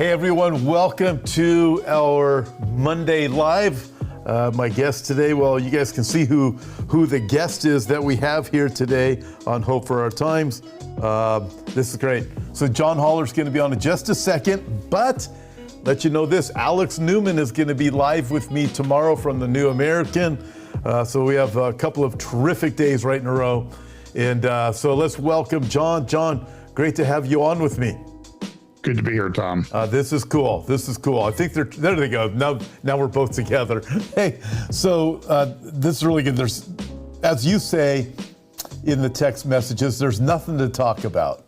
Hey everyone, welcome to our Monday Live. My guest today, well, you guys can see who the guest is that we have here today on Hope for Our Times. This is great. So John Holler's going to be on in just a second, but let you know this, Alex Newman is going to be live with me tomorrow from the New American. So we have a couple of terrific days right in a row. And so let's welcome John. John, great to have you on with me. Good to be here, Tom. This is cool. This is cool. I think there they go. Now we're both together. Hey, so this is really good. There's, as you say in the text messages, there's nothing to talk about.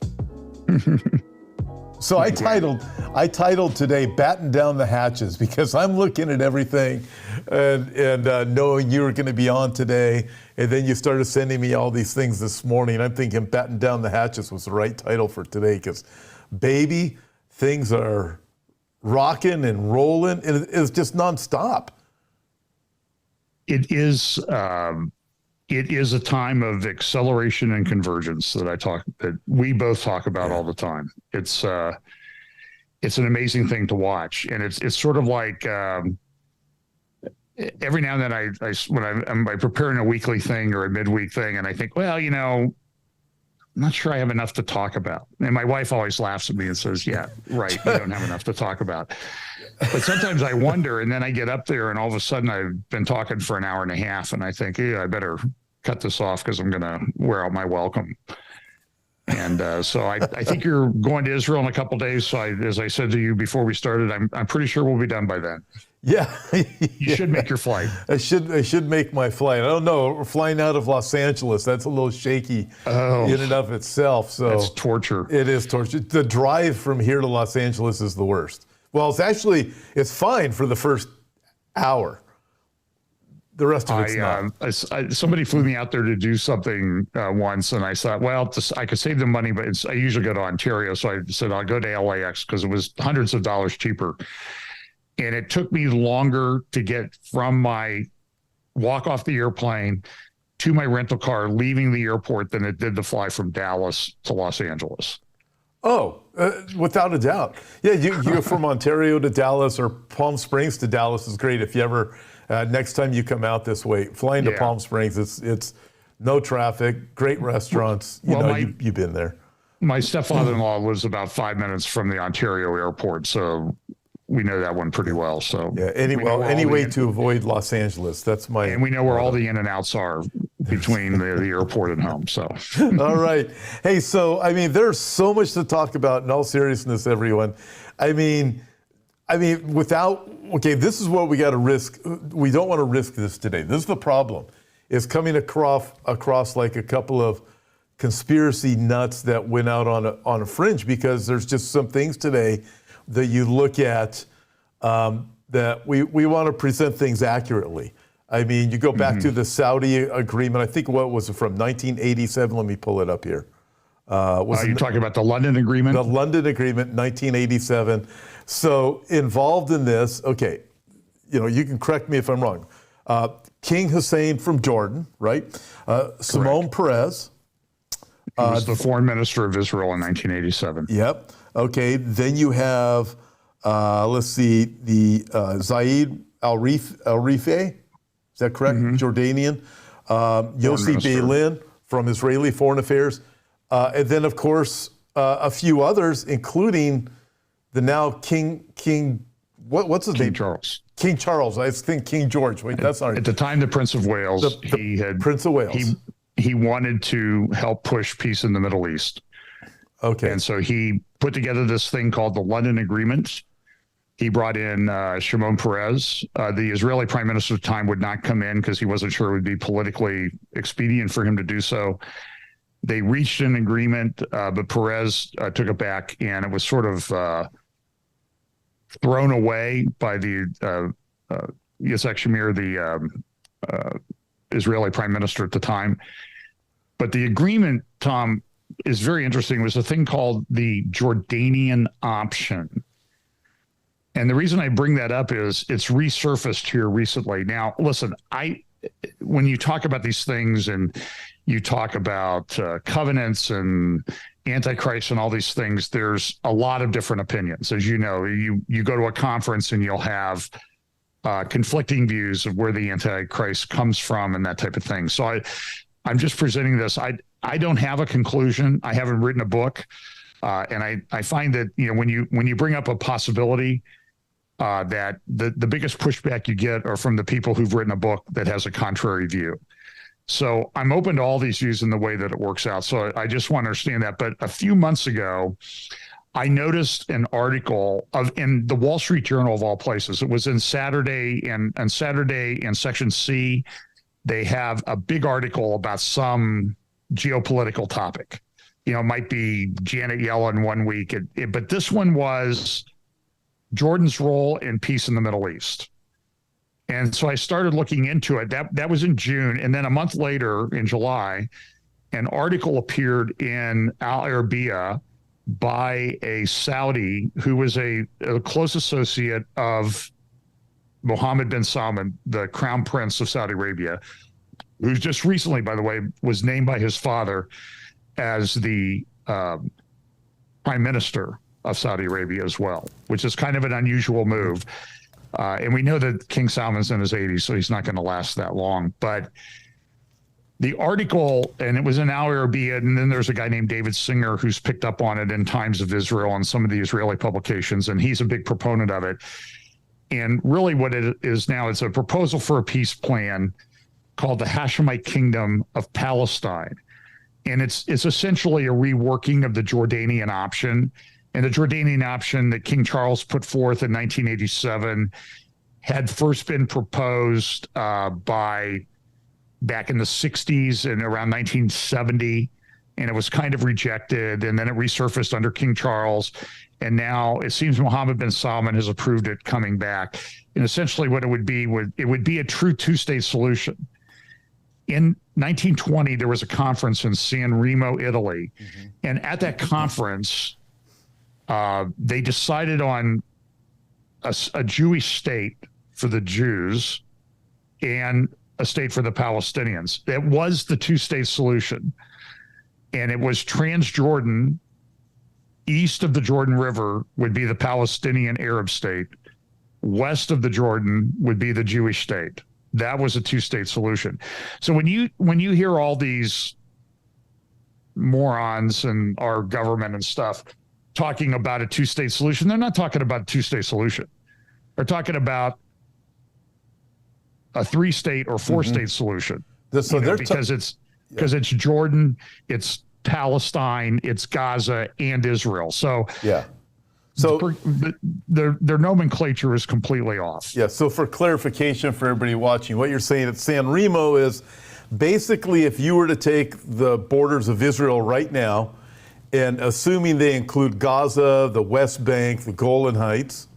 So I titled today "Batten Down the Hatches" because I'm looking at everything and knowing you were going to be on today, and then you started sending me all these things this morning. I'm thinking "Batten Down the Hatches" was the right title for today because, baby, things are rocking and rolling, and it's just nonstop. It is a time of acceleration and convergence that we both talk about all the time. It's an amazing thing to watch, and it's sort of like every now and then when I'm preparing a weekly thing or a midweek thing, and I think, well, I'm not sure I have enough to talk about. And my wife always laughs at me and says, yeah, right, you don't have enough to talk about. But sometimes I wonder, and then I get up there and all of a sudden I've been talking for an hour and a half, and I think, I better cut this off because I'm going to wear out my welcome. And so I think you're going to Israel in a couple of days. So as I said to you before we started, I'm pretty sure we'll be done by then. Yeah. You should make your flight. I should make my flight. I don't know. We're flying out of Los Angeles. That's a little shaky in and of itself. So that's torture. It is torture. The drive from here to Los Angeles is the worst. Well, it's fine for the first hour. The rest of it's not. Somebody flew me out there to do something once, and I thought, well, I could save them money, but I usually go to Ontario. So I said, I'll go to LAX because it was hundreds of dollars cheaper. And it took me longer to get from my walk off the airplane to my rental car leaving the airport than it did to fly from Dallas to Los Angeles. Oh, without a doubt. Yeah, you go from Ontario to Dallas or Palm Springs to Dallas is great. If you ever, next time you come out this way, flying to Palm Springs, it's no traffic, great restaurants. You've been there. My stepfather-in-law lives about 5 minutes from the Ontario airport, so we know that one pretty well. So yeah, any way to avoid Los Angeles. That's my. And we know where all the in and outs are between the airport and home. So all right. Hey, so there's so much to talk about. In all seriousness, everyone. This is what we got to risk. We don't want to risk this today. This is the problem. Is coming across like a couple of conspiracy nuts that went out on a fringe, because there's just some things today that you look at that we want to present things accurately. You go back to the Saudi agreement. I think what was it from 1987? Let me pull it up here. You're talking about the London Agreement? The London Agreement, 1987. So involved in this, okay, you can correct me if I'm wrong. King Hussein from Jordan, right? Shimon Peres. He was the foreign minister of Israel in 1987. Yep. Okay, then you have, let's see, the Zayed al-Rifai, is that correct? Jordanian. Yossi Beilin from Israeli Foreign Affairs. And then, of course, a few others, including the now King, what's his name? Charles. King Charles. I think King George. Wait, that's not. At the time, the Prince of Wales. Prince of Wales. He wanted to help push peace in the Middle East. Okay. And so he put together this thing called the London Agreement. He brought in Shimon Peres. The Israeli prime minister at the time would not come in because he wasn't sure it would be politically expedient for him to do so. They reached an agreement, but Peres took it back, and it was sort of thrown away by the Yitzhak Shamir, the Israeli prime minister at the time. But the agreement, Tom, is very interesting. It was a thing called the Jordanian option. And the reason I bring that up is it's resurfaced here recently. Now, listen, when you talk about these things and you talk about covenants and Antichrist and all these things, there's a lot of different opinions. As you know, you go to a conference and you'll have conflicting views of where the Antichrist comes from and that type of thing. So I'm just presenting this. I don't have a conclusion. I haven't written a book. And I find that, when you bring up a possibility, that the biggest pushback you get are from the people who've written a book that has a contrary view. So I'm open to all these views in the way that it works out. So I just want to understand that. But a few months ago, I noticed an article in the Wall Street Journal of all places. It was in Saturday, and Saturday in Section C, they have a big article about some geopolitical topic. It might be Janet Yellen one week, but this one was Jordan's role in peace in the Middle East. And so I started looking into it. That was in June. And then a month later, in July, an article appeared in Al Arabiya by a Saudi who was a close associate of Mohammed bin Salman, the crown prince of Saudi Arabia, who just recently, by the way, was named by his father as the prime minister of Saudi Arabia as well, which is kind of an unusual move. And we know that King Salman's in his 80s, so he's not going to last that long. But the article, and it was in Al Arabiya, and then there's a guy named David Singer who's picked up on it in Times of Israel and some of the Israeli publications, and he's a big proponent of it. And really what it is now, it's a proposal for a peace plan called the Hashemite Kingdom of Palestine. And it's essentially a reworking of the Jordanian option. And the Jordanian option that King Charles put forth in 1987 had first been proposed back in the 60s and around 1970, and it was kind of rejected. And then it resurfaced under King Charles. And now it seems Mohammed bin Salman has approved it coming back. And essentially what it would be a true two-state solution. In 1920, there was a conference in San Remo, Italy. Mm-hmm. And at that conference, they decided on a Jewish state for the Jews and a state for the Palestinians. It was the two-state solution. And it was Transjordan, east of the Jordan River, would be the Palestinian Arab state. West of the Jordan would be the Jewish state. That was a two-state solution. So when you hear all these morons and our government and stuff talking about a two-state solution, they're not talking about a two-state solution. They're talking about a three-state or four-state solution. Because it's Jordan, it's Palestine, it's Gaza, and Israel. So yeah. So their nomenclature is completely off. Yeah. So for clarification for everybody watching, what you're saying at San Remo is basically if you were to take the borders of Israel right now, and assuming they include Gaza, the West Bank, the Golan Heights,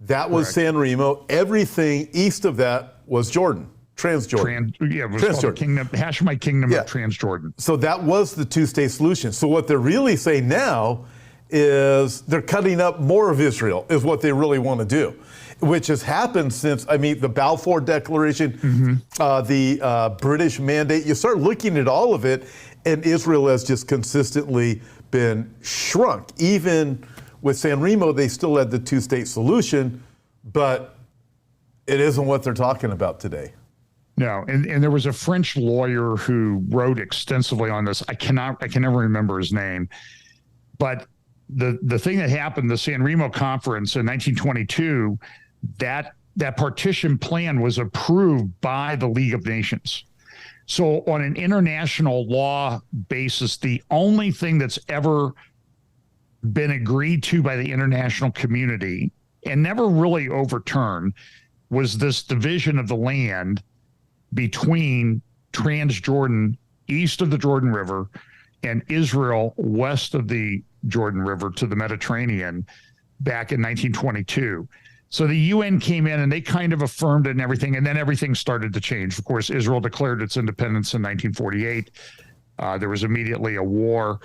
that was correct. San Remo. Everything east of that was Jordan, Transjordan. It was called the Hashemite Kingdom of Transjordan. So that was the two-state solution. So what they're really saying now is they're cutting up more of Israel, is what they really want to do, which has happened since, the Balfour Declaration, the British Mandate. You start looking at all of it, and Israel has just consistently been shrunk. Even with San Remo, they still had the two-state solution, but it isn't what they're talking about today. No, and there was a French lawyer who wrote extensively on this. I can never remember his name, but the thing that happened, the San Remo conference in 1922, that partition plan was approved by the League of Nations. So on an international law basis, the only thing that's ever been agreed to by the international community and never really overturned was this division of the land between Transjordan, east of the Jordan River, and Israel, west of the Jordan River to the Mediterranean back in 1922. So the UN came in and they kind of affirmed it and everything, and then everything started to change. Of course, Israel declared its independence in 1948. There was immediately a war,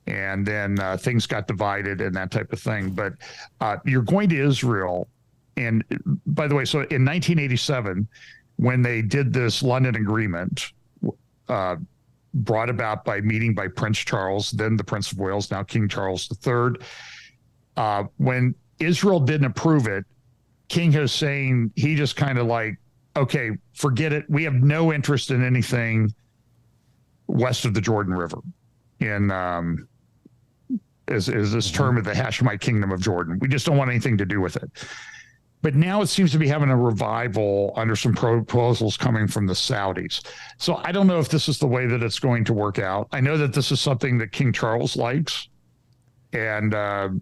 and then things got divided and that type of thing. But you're going to Israel, and by the way, so in 1987, when they did this London Agreement, brought about by meeting by Prince Charles, then the Prince of Wales, now King Charles III. When Israel didn't approve it, King Hussein, he just kind of like, okay, forget it. We have no interest in anything west of the Jordan River in is this term of the Hashemite Kingdom of Jordan. We just don't want anything to do with it. But now it seems to be having a revival under some proposals coming from the Saudis. So I don't know if this is the way that it's going to work out. I know that this is something that King Charles likes, and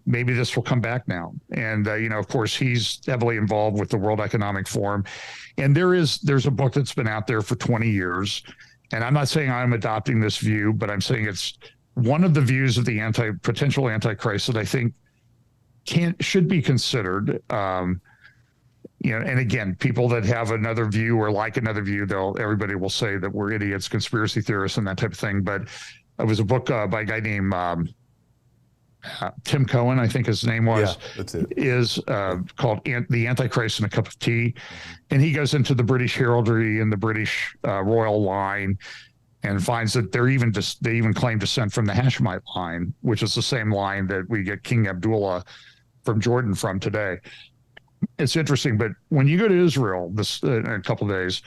maybe this will come back now. And, of course, he's heavily involved with the World Economic Forum. And there's a book that's been out there for 20 years. And I'm not saying I'm adopting this view, but I'm saying it's one of the views of the potential Antichrist that I think should be considered. And again, people that have another view or like another view, everybody will say that we're idiots, conspiracy theorists, and that type of thing. But it was a book by a guy named Tim Cohen, I think his name was, that's it. Is called The Antichrist and a Cup of Tea. And he goes into the British heraldry and the British royal line and finds that they even claim descent from the Hashemite line, which is the same line that we get King Abdullah from Jordan from today. It's interesting, but when you go to Israel in a couple of days,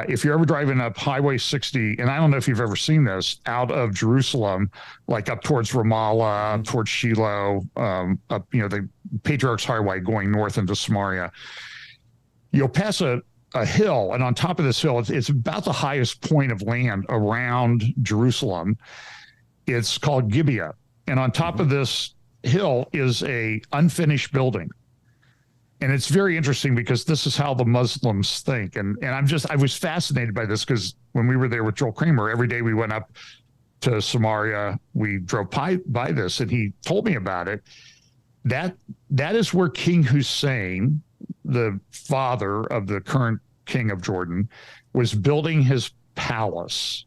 if you're ever driving up Highway 60, and I don't know if you've ever seen this, out of Jerusalem, like up towards Ramallah, up towards Shiloh, up the Patriarch's Highway going north into Samaria, you'll pass a hill, and on top of this hill, it's about the highest point of land around Jerusalem. It's called Gibeah, and on top of this hill is a unfinished building. And it's very interesting because this is how the Muslims think. And I was fascinated by this because when we were there with Joel Kramer, every day we went up to Samaria, we drove by this, and he told me about it. That is where King Hussein, the father of the current king of Jordan, was building his palace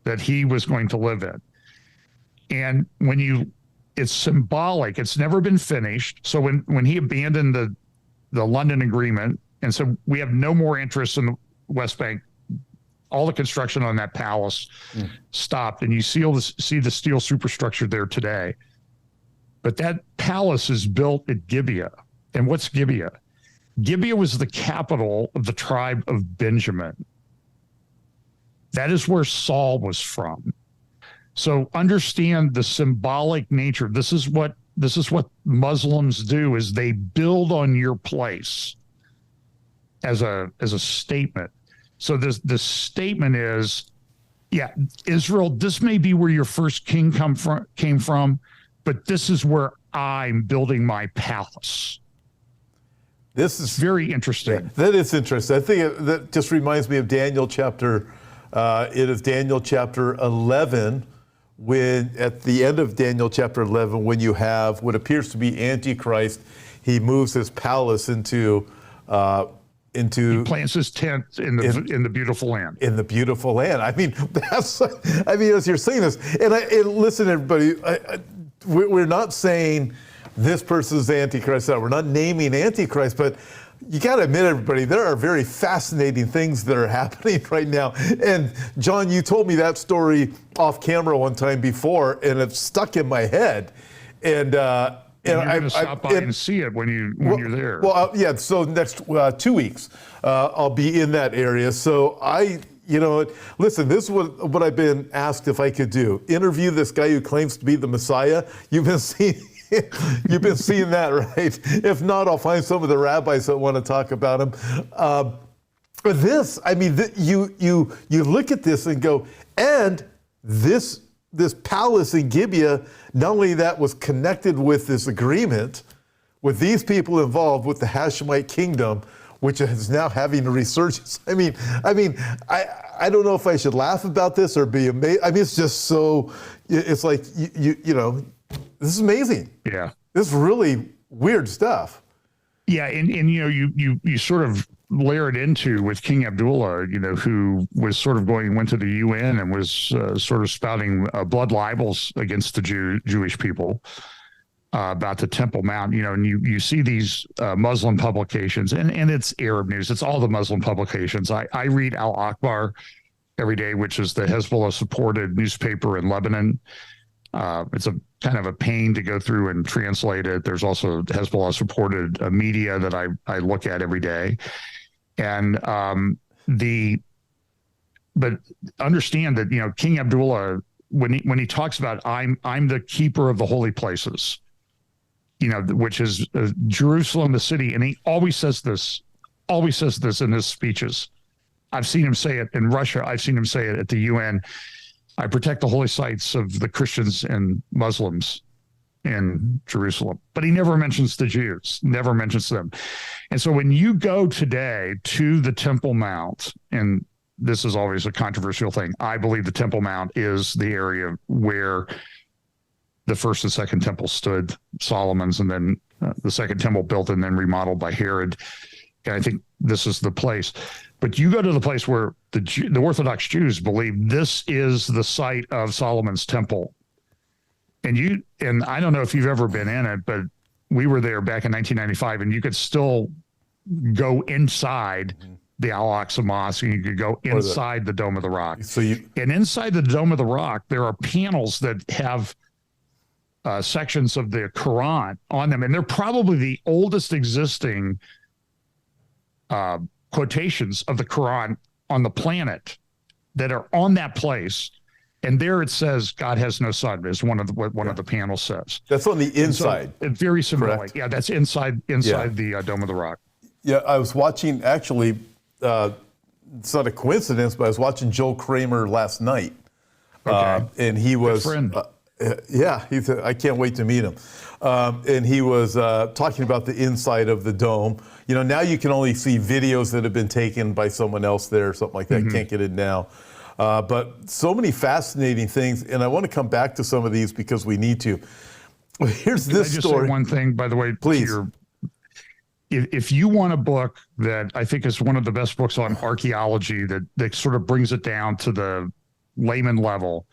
that he was going to live in. And it's symbolic. It's never been finished. So when he abandoned the London Agreement and said, we have no more interest in the West Bank, all the construction on that palace stopped. And you see the steel superstructure there today. But that palace is built at Gibeah. And what's Gibeah? Gibeah was the capital of the tribe of Benjamin. That is where Saul was from. So understand the symbolic nature. This is what Muslims do, is they build on your place as a statement. So this statement is, Israel, this may be where your first king came from, but this is where I'm building my palace. This is very interesting. Yeah, that is interesting. I think that just reminds me of Daniel chapter 11, when at the end of Daniel chapter 11, when you have what appears to be Antichrist, he moves his palace into he plants his tent in the beautiful land. In the beautiful land. I mean, as you're saying this, and listen, everybody, we're not saying this person's Antichrist. We're not naming Antichrist, but you got to admit, everybody, there are very fascinating things that are happening right now. And John, you told me that story off camera one time before, and it stuck in my head. And you're going to stop by and see it when you're there. Well, so next 2 weeks, I'll be in that area. So listen, this is what I've been asked if I could do. Interview this guy who claims to be the Messiah. You've been seeing that, right? If not, I'll find some of the rabbis that want to talk about him. But this, you look at this and go, and this palace in Gibeah, not only that was connected with this agreement, with these people involved with the Hashemite kingdom, which is now having a resurgence. I don't know if I should laugh about this or be amazed. it's just so, it's like, this is amazing. Yeah. This is really weird stuff. Yeah. And you sort of layer it into with King Abdullah, who was sort of went to the UN and was sort of spouting blood libels against the Jewish people about the Temple Mount, and you see these Muslim publications, and it's Arab news. It's all the Muslim publications. I read Al Akbar, every day, which is the Hezbollah supported newspaper in Lebanon. It's a kind of a pain to go through and translate it. There's also Hezbollah supported media that I look at every day. And but understand that, King Abdullah, when he talks about I'm the keeper of the holy places, which is Jerusalem, the city, and he always says this in his speeches. I've seen him say it in Russia. I've seen him say it at the UN. I protect the holy sites of the Christians and Muslims in Jerusalem. But he never mentions the Jews, never mentions them. And so when you go today to the Temple Mount, and this is always a controversial thing, I believe the Temple Mount is the area where the first and second temple stood, Solomon's, and then the second temple built and then remodeled by Herod. And I think this is the place. But you go to the place where the Orthodox Jews believe this is the site of Solomon's temple. And I don't know if you've ever been in it, but we were there back in 1995, and you could still go inside the Al-Aqsa Mosque, and you could go inside the Dome of the Rock. And inside the Dome of the Rock, there are panels that have sections of the Quran on them, and they're probably the oldest existing quotations of the Quran on the planet that are on that place. And there it says, God has no son, is one of the panels says. That's on the inside. So, very symbolic. Correct? Yeah, that's inside the Dome of the Rock. Yeah, I was watching, actually, it's not a coincidence, but I was watching Joel Kramer last night. Okay. And he was, friend. I can't wait to meet him. And he was talking about the inside of the dome. Now you can only see videos that have been taken by someone else there or something like that. Mm-hmm. Can't get it now. But so many fascinating things. And I want to come back to some of these because we need to. Here's this Can I just story. say one thing, by the way? Please. If you want a book that I think is one of the best books on archaeology that sort of brings it down to the layman level,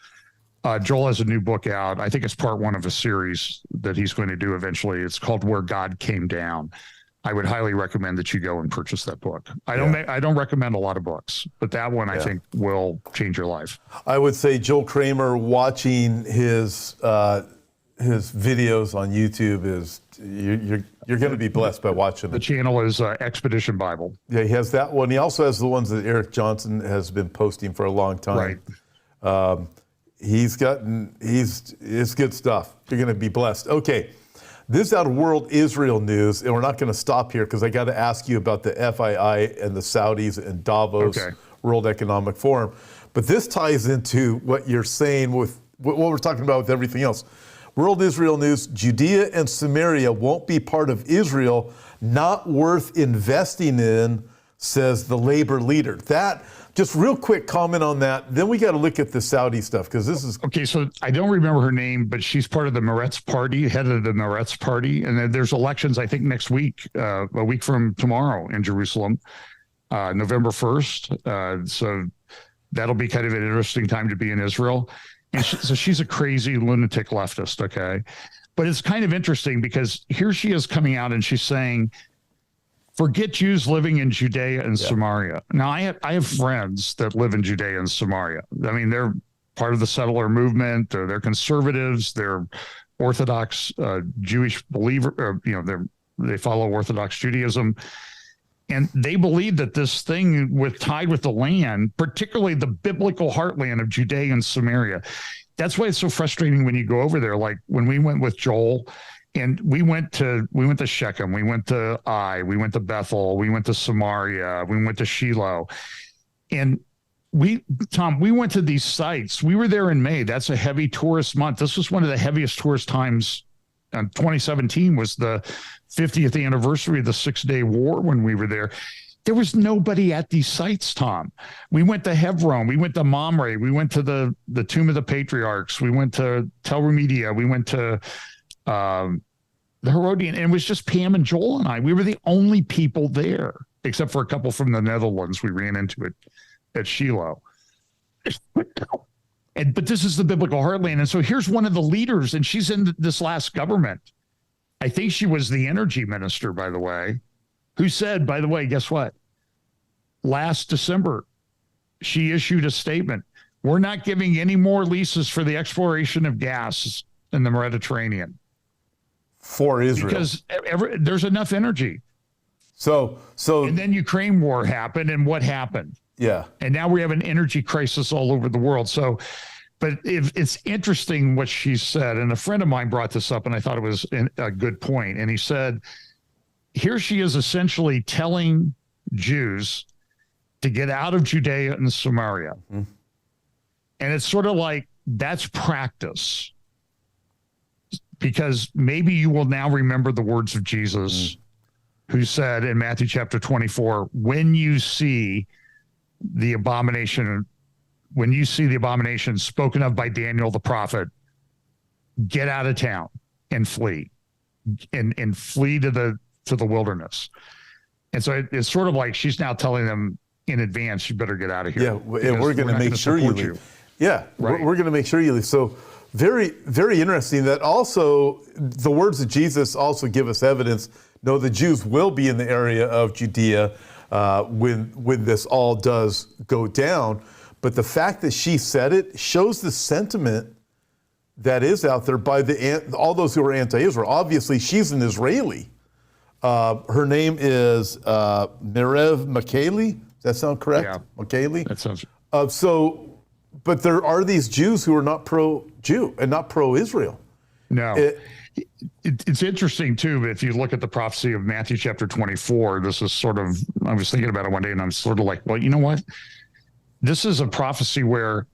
Joel has a new book out. I think it's part one of a series that he's going to do eventually. It's called Where God Came Down. I would highly recommend that you go and purchase that book. I don't recommend a lot of books, but that one I think will change your life. I would say Joel Kramer, watching his videos on YouTube is you're going to be blessed by watching The it. channel is Expedition Bible. Yeah, he has that one. He also has the ones that Eric Johnson has been posting for a long time. Right. It's good stuff. You're going to be blessed. Okay. This is out of World Israel News, and we're not going to stop here because I got to ask you about the FII and the Saudis and Davos World Economic Forum. But this ties into what you're saying with what we're talking about with everything else. World Israel News, Judea and Samaria won't be part of Israel, not worth investing in, says the labor leader. That, just real quick comment on that. Then we got to look at the Saudi stuff because this is... Okay, so I don't remember her name, but she's part of the Meretz party, head of the Meretz party. And then there's elections, I think, next week, a week from tomorrow in Jerusalem, November 1st. So that'll be kind of an interesting time to be in Israel. And so she's a crazy lunatic leftist, okay? But it's kind of interesting because here she is coming out and she's saying, forget Jews living in Judea and Samaria. Now, I have friends that live in Judea and Samaria. I mean, they're part of the settler movement. They're conservatives. They're Orthodox Jewish believer. They follow Orthodox Judaism. And they believe that this thing tied with the land, particularly the biblical heartland of Judea and Samaria. That's why it's so frustrating when you go over there. Like when we went with Joel, and we went to Shechem, we went to Ai, we went to Bethel, we went to Samaria, we went to Shiloh. And we went to these sites. We were there in May. That's a heavy tourist month. This was one of the heaviest tourist times. 2017 was the 50th anniversary of the 6-Day War when we were there. There was nobody at these sites, Tom. We went to Hebron. We went to Mamre. We went to the Tomb of the Patriarchs. We went to Tel Rumedia. We went to the Herodian. And it was just Pam and Joel and I. We were the only people there, except for a couple from the Netherlands we ran into it at Shiloh. But this is the biblical heartland. And so here's one of the leaders, and she's in this last government. I think she was the energy minister, by the way, who said, by the way, guess what? Last December, she issued a statement. We're not giving any more leases for the exploration of gas in the Mediterranean. For Israel. Because there's enough energy. So and then Ukraine war happened, and what happened? Yeah. And now we have an energy crisis all over the world. So, but it's interesting what she said, and a friend of mine brought this up, and I thought it was a good point. And he said, here she is essentially telling Jews to get out of Judea and Samaria. Mm-hmm. And it's sort of like, that's practice. Because maybe you will now remember the words of Jesus, who said in Matthew chapter 24, when you see the abomination spoken of by Daniel the prophet, get out of town and flee, and flee to the wilderness. And so it's sort of like she's now telling them in advance, you better get out of here. Yeah, and we're going to make sure you leave. Yeah, right. We're going to make sure you leave. So very, very interesting that also the words of Jesus also give us evidence. No, the Jews will be in the area of Judea when this all does go down. But the fact that she said it shows the sentiment that is out there by all those who are anti-Israel. Obviously, she's an Israeli. Her name is Merev Makeli. Does that sound correct? Yeah. Makeli? That sounds. But there are these Jews who are not pro-Jew and not pro-Israel. No. It's interesting, too, if you look at the prophecy of Matthew chapter 24, this is sort of, I was thinking about it one day, and I'm sort of like, well, you know what? This is a prophecy where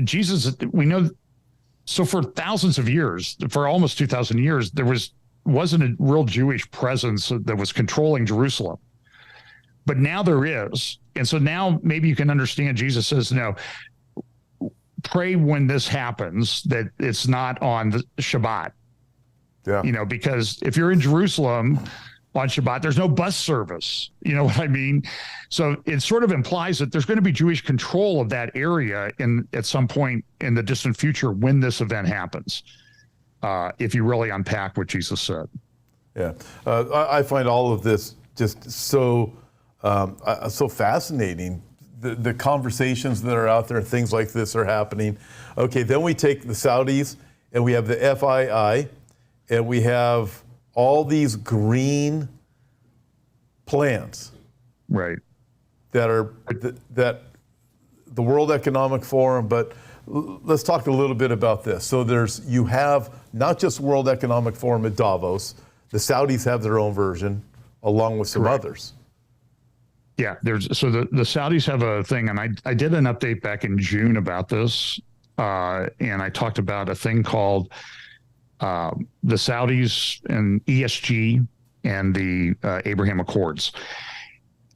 Jesus, we know, so for thousands of years, for almost 2,000 years, there wasn't a real Jewish presence that was controlling Jerusalem. But now there is. And so now maybe you can understand Jesus says, no, pray when this happens that it's not on the Shabbat. Yeah. Because if you're in Jerusalem on Shabbat, there's no bus service. You know what I mean? So it sort of implies that there's going to be Jewish control of that area at some point in the distant future when this event happens, if you really unpack what Jesus said. Yeah. I find all of this just so fascinating. The conversations that are out there, things like this are happening. Okay, then we take the Saudis and we have the FII and we have all these green plans. Right. That the World Economic Forum, but let's talk a little bit about this. So you have not just World Economic Forum at Davos, the Saudis have their own version along with some others. Yeah, the Saudis have a thing, and I did an update back in June about this, and I talked about a thing called the Saudis and ESG and the Abraham Accords.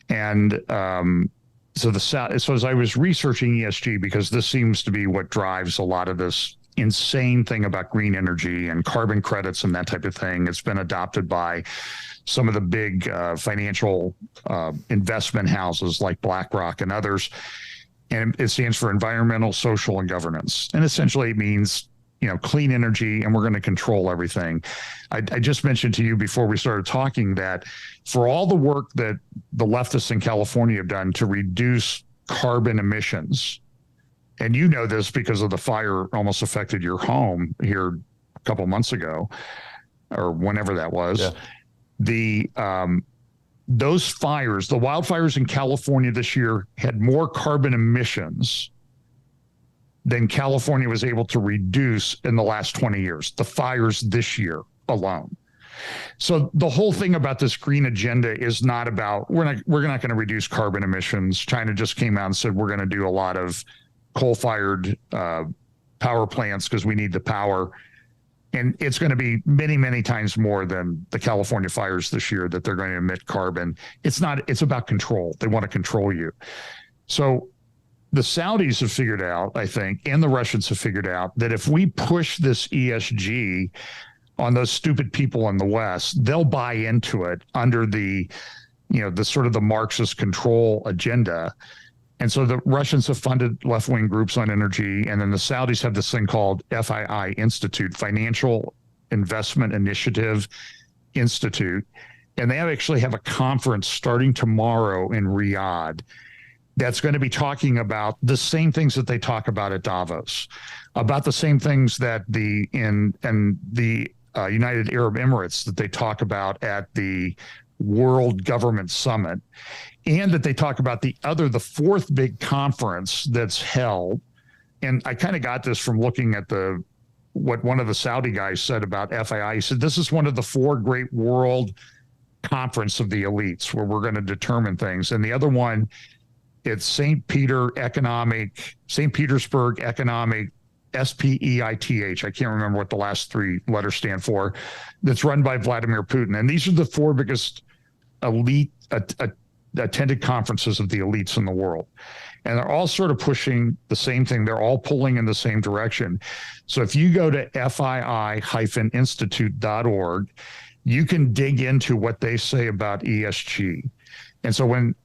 And so as I was researching ESG, because this seems to be what drives a lot of this insane thing about green energy and carbon credits and that type of thing. It's been adopted by some of the big financial investment houses like BlackRock and others. And it stands for environmental, social, and governance. And essentially it means, clean energy, and we're going to control everything. I just mentioned to you before we started talking that for all the work that the leftists in California have done to reduce carbon emissions, and you know this because of the fire almost affected your home here a couple months ago, or whenever that was. Yeah. Those fires, the wildfires in California this year had more carbon emissions than California was able to reduce in the last 20 years, the fires this year alone. So the whole thing about this green agenda is not about, we're not going to reduce carbon emissions. China just came out and said, we're going to do a lot of coal-fired power plants because we need the power. And it's going to be many, many times more than the California fires this year that they're going to emit carbon. It's about control. They want to control you. So the Saudis have figured out, I think, and the Russians have figured out that if we push this ESG on those stupid people in the West, they'll buy into it under the sort of the Marxist control agenda. And so the Russians have funded left-wing groups on energy, and then the Saudis have this thing called FII Institute, Financial Investment Initiative Institute, and they actually have a conference starting tomorrow in Riyadh. that's going to be talking about the same things that they talk about at Davos, about the same things that the United Arab Emirates that they talk about at the World Government Summit, and that they talk about the fourth big conference that's held. And I kind of got this from looking at what one of the Saudi guys said about FII. He said, this is one of the four great world conference of the elites where we're going to determine things. And the other one, it's St. Petersburg Economic, SPEITH. I can't remember what the last three letters stand for. That's run by Vladimir Putin. And these are the four biggest elite attended conferences of the elites in the world. And they're all sort of pushing the same thing. They're all pulling in the same direction. So if you go to FII-institute.org, you can dig into what they say about ESG. And so when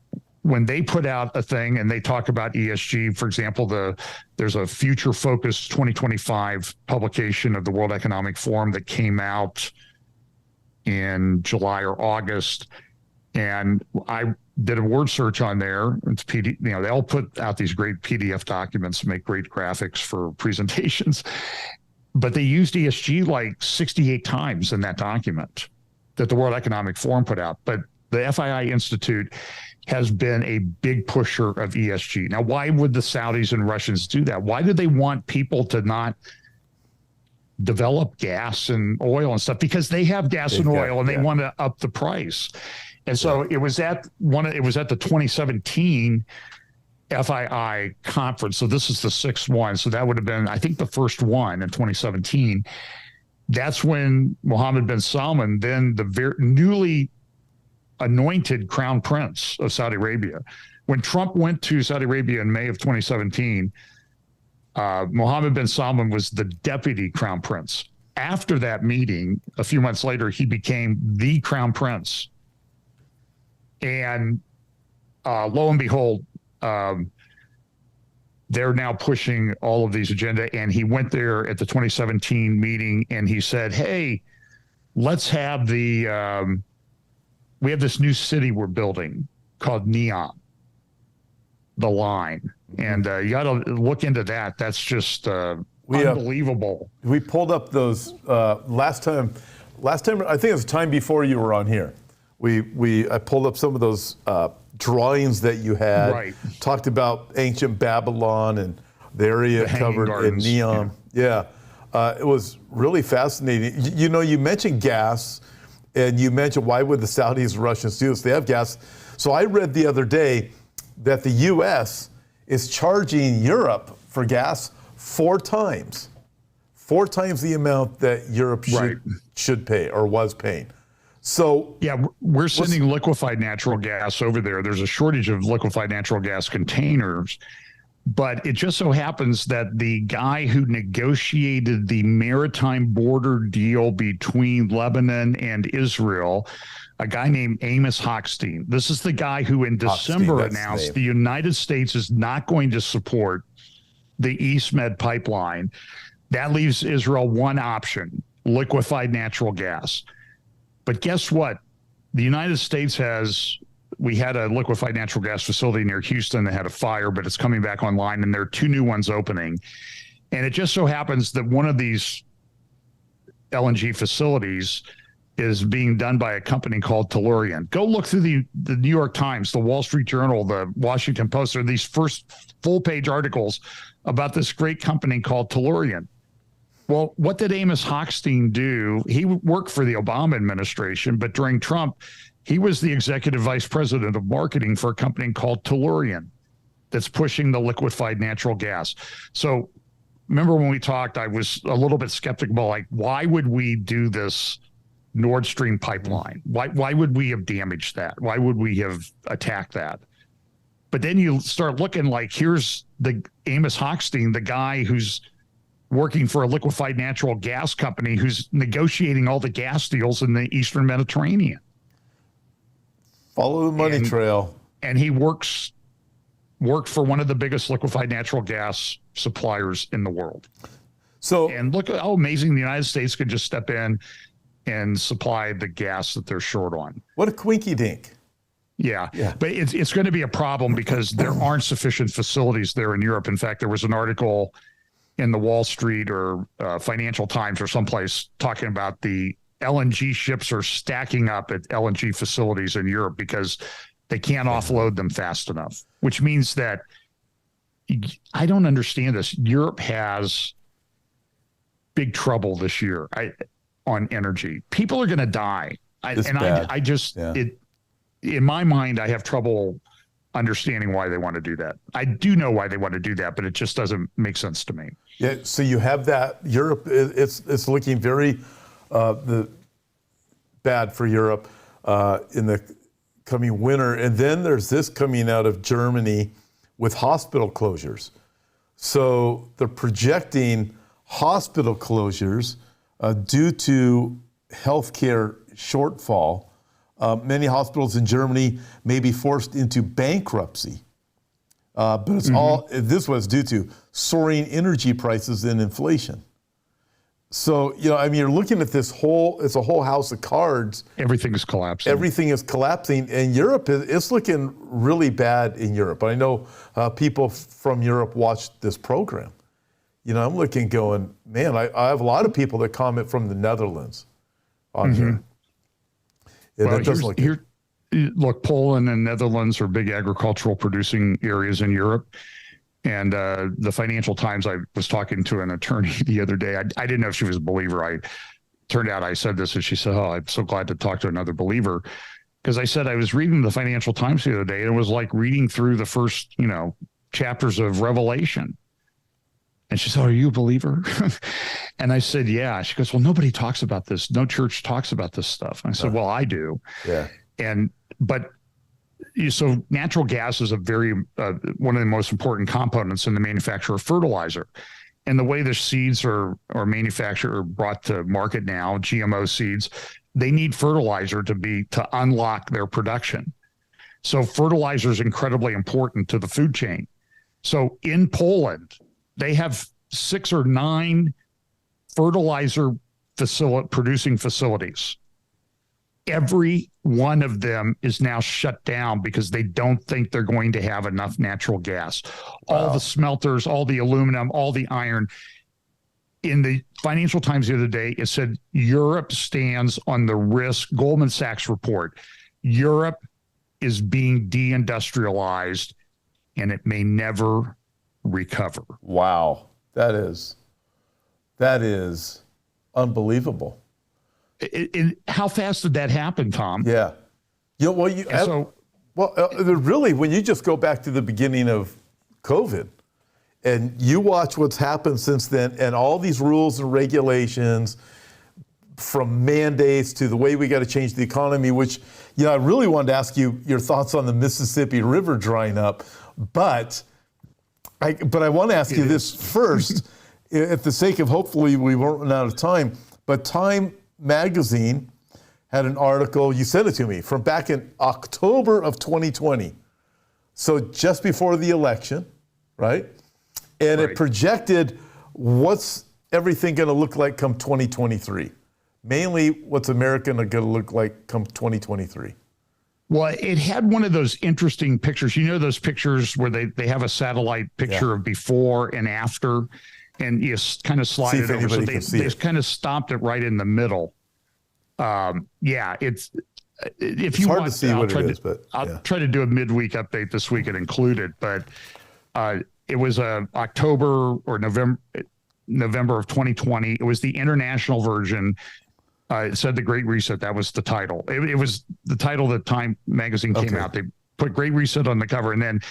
they put out a thing and they talk about ESG, for example, there's a Future Focus 2025 publication of the World Economic Forum that came out in July or August. And I did a word search on there. It's they all put out these great PDF documents, make great graphics for presentations. But they used ESG like 68 times in that document that the World Economic Forum put out. But the FII Institute has been a big pusher of ESG. Now, why would the Saudis and Russians do that? Why do they want people to not develop gas and oil and stuff? Because they have gas and oil and they want to up the price. And so it was at the 2017 FII conference. So this is the sixth one. So that would have been, I think, the first one in 2017. That's when Mohammed bin Salman, then the newly anointed crown prince of Saudi Arabia. When Trump went to Saudi Arabia in May of 2017, Mohammed bin Salman was the deputy crown prince. After that meeting, a few months later, he became the crown prince. And lo and behold, they're now pushing all of these agenda. And he went there at the 2017 meeting and he said, hey, let's have we have this new city we're building called Neon, the line. And you got to look into that. That's just unbelievable. We pulled up those last time, I think it was the time before you were on here. I pulled up some of those drawings that you had, right. Talked about ancient Babylon and the area covered gardens, in Neon. Yeah. It was really fascinating. You mentioned gas, and you mentioned why would the Saudis and Russians do this? They have gas. So I read the other day that the U.S. is charging Europe for gas 4 times the amount that Europe should pay or was paying. So yeah, we're sending liquefied natural gas over there. There's a shortage of liquefied natural gas containers, but it just so happens that the guy who negotiated the maritime border deal between Lebanon and Israel, a guy named Amos Hochstein. This is the guy who in December announced the United States is not going to support the East Med pipeline. That leaves Israel one option, liquefied natural gas. But guess what? The United States we had a liquefied natural gas facility near Houston that had a fire, but it's coming back online, and there are 2 new ones opening. And it just so happens that one of these LNG facilities is being done by a company called Tellurian. Go look through the New York Times, the Wall Street Journal, the Washington Post. There are these first full-page articles about this great company called Tellurian. Well, what did Amos Hochstein do? He worked for the Obama administration, but during Trump, he was the executive vice president of marketing for a company called Tellurian that's pushing the liquefied natural gas. So remember when we talked, I was a little bit skeptical, like, why would we do this Nord Stream pipeline? Why would we have damaged that? Why would we have attacked that? But then you start looking like, here's the Amos Hochstein, the guy who's working for a liquefied natural gas company who's negotiating all the gas deals in the Eastern Mediterranean. Follow the money trail. And he worked for one of the biggest liquefied natural gas suppliers in the world. And look at how amazing the United States could just step in and supply the gas that they're short on. What a quinky dink. Yeah. Yeah. But it's going to be a problem because there aren't sufficient facilities there in Europe. In fact, there was an article in the Wall Street or Financial Times or someplace talking about the LNG ships are stacking up at LNG facilities in Europe because they can't offload them fast enough, which means that I don't understand this. Europe has big trouble this year on energy. People are going to die. In my mind, I have trouble understanding why they want to do that. I do know why they want to do that, but it just doesn't make sense to me. Yeah, so you have that. Europe, it's looking very bad for Europe in the coming winter. And then there's this coming out of Germany with hospital closures. So they're projecting hospital closures due to healthcare shortfall. Many hospitals in Germany may be forced into bankruptcy. But it's this was due to soaring energy prices and inflation. So, you're looking at it's a whole house of cards. Everything is collapsing. Everything is collapsing. And Europe, it's looking really bad in Europe. I know people from Europe watch this program. I'm looking going, man, I have a lot of people that comment from the Netherlands on here. Well, look, Poland and Netherlands are big agricultural producing areas in Europe. And the Financial Times, I was talking to an attorney the other day. I didn't know if she was a believer. Turned out I said this, and she said, "Oh, I'm so glad to talk to another believer." Because I said I was reading the Financial Times the other day, and it was like reading through the first, chapters of Revelation. And she said, "Are you a believer?" And I said, "Yeah." She goes, "Well, nobody talks about this. No church talks about this stuff." And I said, "Well, I do." Yeah. So natural gas is one of the most important components in the manufacture of fertilizer. And the way the seeds are manufactured or brought to market now, GMO seeds, they need fertilizer to unlock their production. So fertilizer is incredibly important to the food chain. So in Poland, they have 6 or 9 fertilizer producing facilities. Every one of them is now shut down because they don't think they're going to have enough natural gas. Wow. All the smelters, all the aluminum, all the iron. In the Financial Times the other day, it said Europe stands on the risk. Goldman Sachs report, Europe is being deindustrialized and it may never recover. Wow. That is unbelievable. How fast did that happen, Tom? Yeah. Really, when you just go back to the beginning of COVID and you watch what's happened since then and all these rules and regulations from mandates to the way we got to change the economy, which, I really wanted to ask you your thoughts on the Mississippi River drying up. But I want to ask you this first, at the sake of hopefully we won't run out of time, but Time Magazine had an article, you sent it to me, from back in October of 2020. So just before the election, right? And It projected what's everything going to look like come 2023. Mainly what's America going to look like come 2023. Well, it had one of those interesting pictures. Those pictures where they have a satellite picture of before and after, and you kind of slide it over. So they kind of stopped it right in the middle. It's hard to see what it is, but I'll try to do a midweek update this week and include it. But it was October or November of 2020. It was the international version. It said The Great Reset. That was the title. It was the title that Time Magazine came out. They put Great Reset on the cover, and then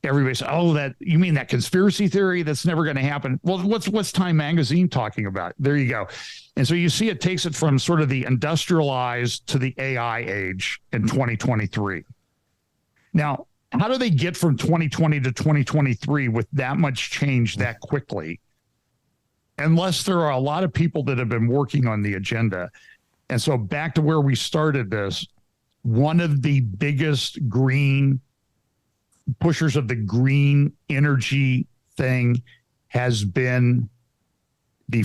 everybody said, "Oh, you mean that conspiracy theory that's never going to happen?" Well, what's Time Magazine talking about? There you go. And so you see it takes it from sort of the industrialized to the AI age in 2023. Now, how do they get from 2020 to 2023 with that much change that quickly? Unless there are a lot of people that have been working on the agenda. And so back to where we started this, one of the biggest green pushers of the green energy thing has been the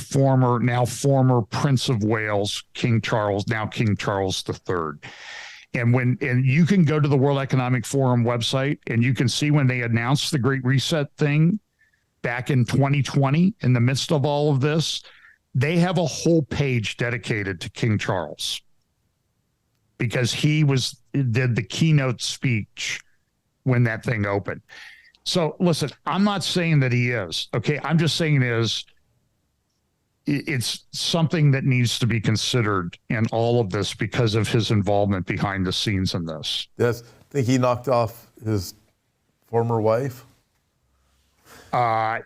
now former Prince of Wales, King Charles III. And you can go to the World Economic Forum website and you can see when they announced the Great Reset thing back in 2020, in the midst of all of this, they have a whole page dedicated to King Charles because he did the keynote speech when that thing opened. So listen, I'm not saying that he is, okay? I'm just saying it's something that needs to be considered in all of this because of his involvement behind the scenes in this. Yes. Think he knocked off his former wife? I'll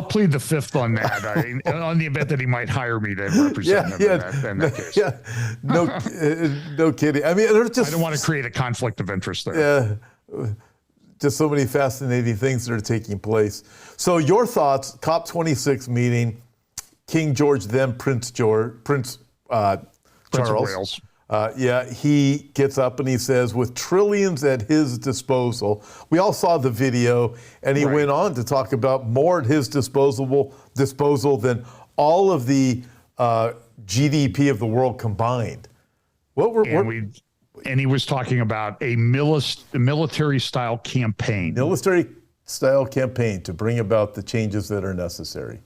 plead the fifth on that. On the event that he might hire me to represent him in that case. Yeah, no kidding. I mean, there's just, I don't want to create a conflict of interest there. Yeah, just so many fascinating things that are taking place. So your thoughts, COP26 meeting, King George, then Prince Charles. Of Wales. He gets up and he says, with trillions at his disposal, we all saw the video, and he went on to talk about more at his disposal than all of the GDP of the world combined. And he was talking about a military-style campaign. Military-style campaign to bring about the changes that are necessary.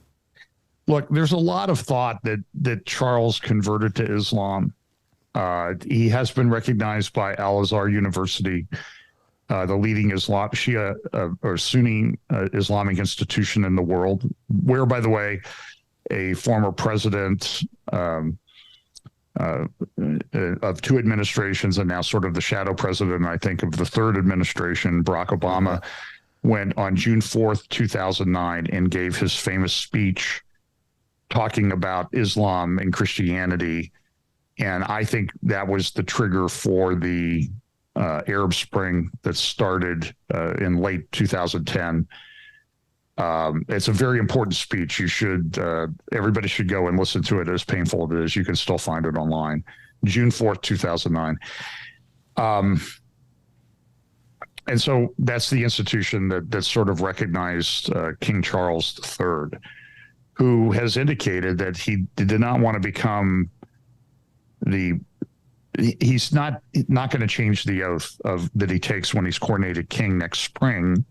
Look, there's a lot of thought that Charles converted to Islam. He has been recognized by Al-Azhar University, the leading Shia or Sunni Islamic institution in the world, where, by the way, a former president of two administrations and now sort of the shadow president, I think, of the third administration, Barack Obama, went on June 4th, 2009, and gave his famous speech talking about Islam and Christianity. And I think that was the trigger for the Arab Spring that started in late 2010. It's a very important speech. Everybody should go and listen to it, as painful as it is. You can still find it online. June 4th, 2009. And so that's the institution that sort of recognized King Charles III, who has indicated that he did not want to become he's not going to change the oath that he takes when he's coronated king next spring,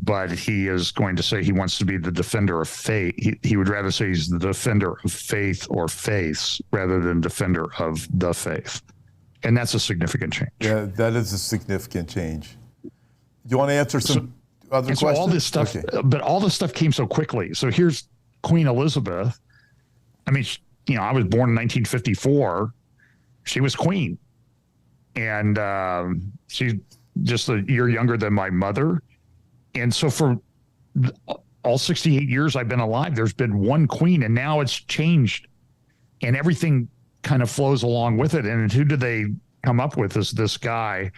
but he is going to say he wants to be the defender of faith. He would rather say he's the defender of faith or faiths rather than defender of the faith. And that's a significant change. Yeah, that is a significant change. Do you want to answer some other questions? So all this stuff, but all this stuff came so quickly. So here's Queen Elizabeth. I mean, I was born in 1954. She was queen. And she's just a year younger than my mother. And so for all 68 years I've been alive, there's been one queen, and now it's changed. And everything kind of flows along with it. And who do they come up with is this guy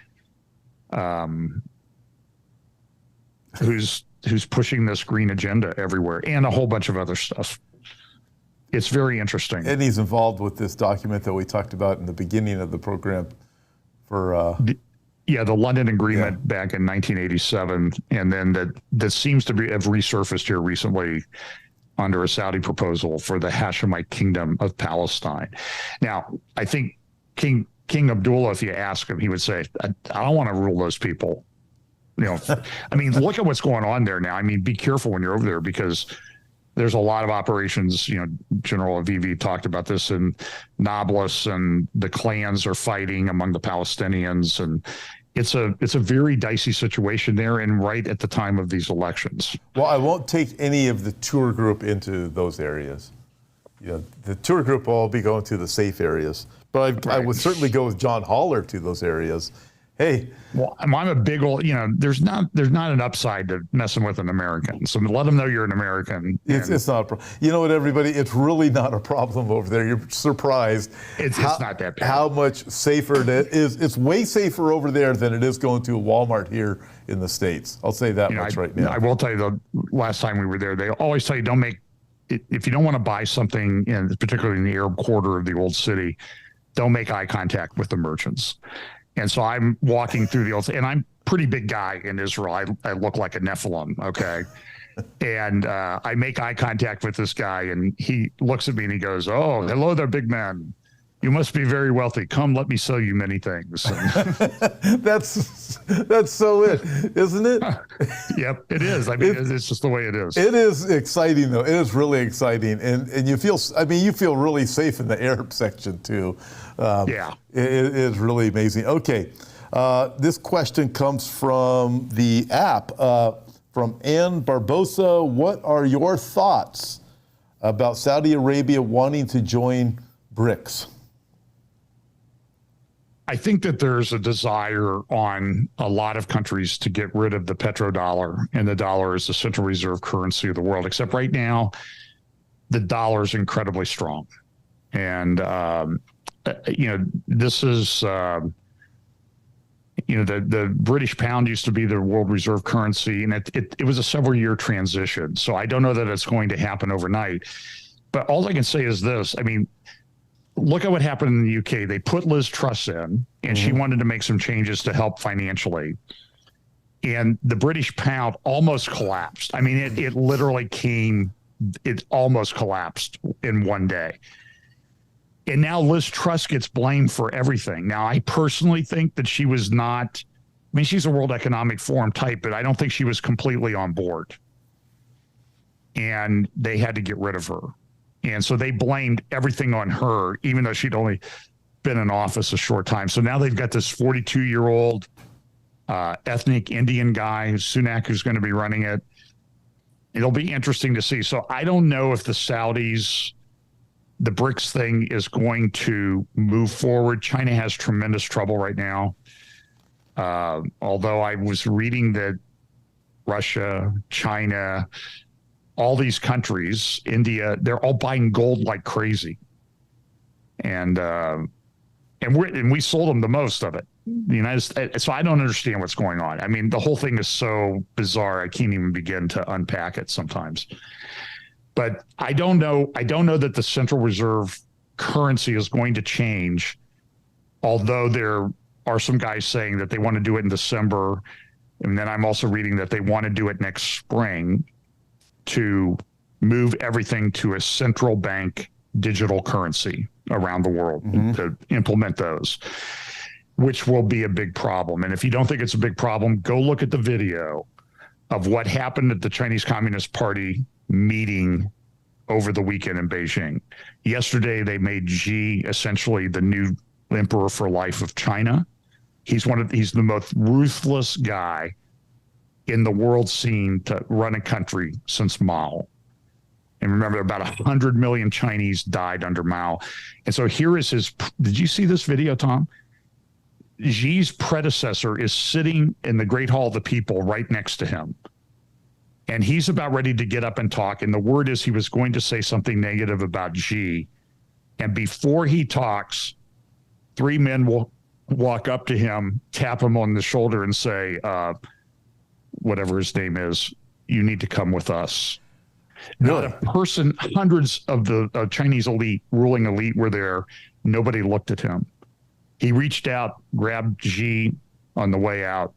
who's pushing this green agenda everywhere and a whole bunch of other stuff. It's very interesting. And he's involved with this document that we talked about in the beginning of the program for... the London Agreement back in 1987. And then that seems to have resurfaced here recently under a Saudi proposal for the Hashemite Kingdom of Palestine. Now, I think King Abdullah, if you ask him, he would say, I don't want to rule those people. I mean, look at what's going on there now. I mean, be careful when you're over there, because there's a lot of operations. General Avivi talked about this in Nablus, and the clans are fighting among the Palestinians, and it's a very dicey situation there, and right at the time of these elections. Well, I won't take any of the tour group into those areas. The tour group will all be going to the safe areas, but I would certainly go with John Haller to those areas. Hey, well, I'm a big old, there's not an upside to messing with an American. So let them know you're an American. It's not a problem. You know what, everybody? It's really not a problem over there. You're surprised. It's not that bad. How much safer it is. It's way safer over there than it is going to a Walmart here in the States. I'll say that much right now. I will tell you, the last time we were there, they always tell you, if you don't want to buy something, particularly in the Arab quarter of the old city, don't make eye contact with the merchants. And so I'm walking through the old, and I'm a pretty big guy in Israel. I look like a Nephilim, okay? And I make eye contact with this guy, and he looks at me and he goes, "Oh, hello there, big man. You must be very wealthy. Come, let me sell you many things. That's so it, isn't it? Yep, it is. I mean, it's just the way it is. It is exciting, though. It is really exciting, and you feel. I mean, you feel really safe in the Arab section too. Yeah, it is really amazing. Okay, this question comes from the app from Ann Barbosa. What are your thoughts about Saudi Arabia wanting to join BRICS? I think that there's a desire on a lot of countries to get rid of the petrodollar, and the dollar is the central reserve currency of the world. Except right now, the dollar is incredibly strong, and this is the British pound used to be the world reserve currency, and it was a several-year transition. So I don't know that it's going to happen overnight. But all I can say is this: I mean, look at what happened in the UK. They put Liz Truss in, and she wanted to make some changes to help financially. And the British pound almost collapsed. I mean, it literally it almost collapsed in one day. And now Liz Truss gets blamed for everything. Now, I personally think that she was not, I mean, she's a World Economic Forum type, but I don't think she was completely on board. And they had to get rid of her. And so they blamed everything on her, even though she'd only been in office a short time. So now they've got this 42-year-old ethnic Indian guy, Sunak, who's going to be running it. It'll be interesting to see. So I don't know if the Saudis, the BRICS thing is going to move forward. China has tremendous trouble right now. Although I was reading that Russia, China, all these countries, India, they're all buying gold like crazy, and we sold them the most of it. The United States. So I don't understand what's going on. I mean, the whole thing is so bizarre. I can't even begin to unpack it sometimes. But I don't know. I don't know that the central reserve currency is going to change. Although there are some guys saying that they want to do it in December, and then I'm also reading that they want to do it next spring, to move everything to a central bank digital currency around the world, to implement those, which will be a big problem. And if you don't think it's a big problem, go look at the video of what happened at the Chinese Communist Party meeting over the weekend in Beijing. Yesterday, they made Xi essentially the new emperor for life of China. He's the most ruthless guy in the world scene to run a country since Mao. And remember, about 100 million Chinese died under Mao. And so here is did you see this video, Tom? Xi's predecessor is sitting in the Great Hall of the People right next to him. And he's about ready to get up and talk. And the word is he was going to say something negative about Xi. And before he talks, 3 men will walk up to him, tap him on the shoulder and say, whatever his name is, you need to come with us. Not a person, hundreds of the Chinese ruling elite were there. Nobody looked at him. He reached out, grabbed Xi on the way out,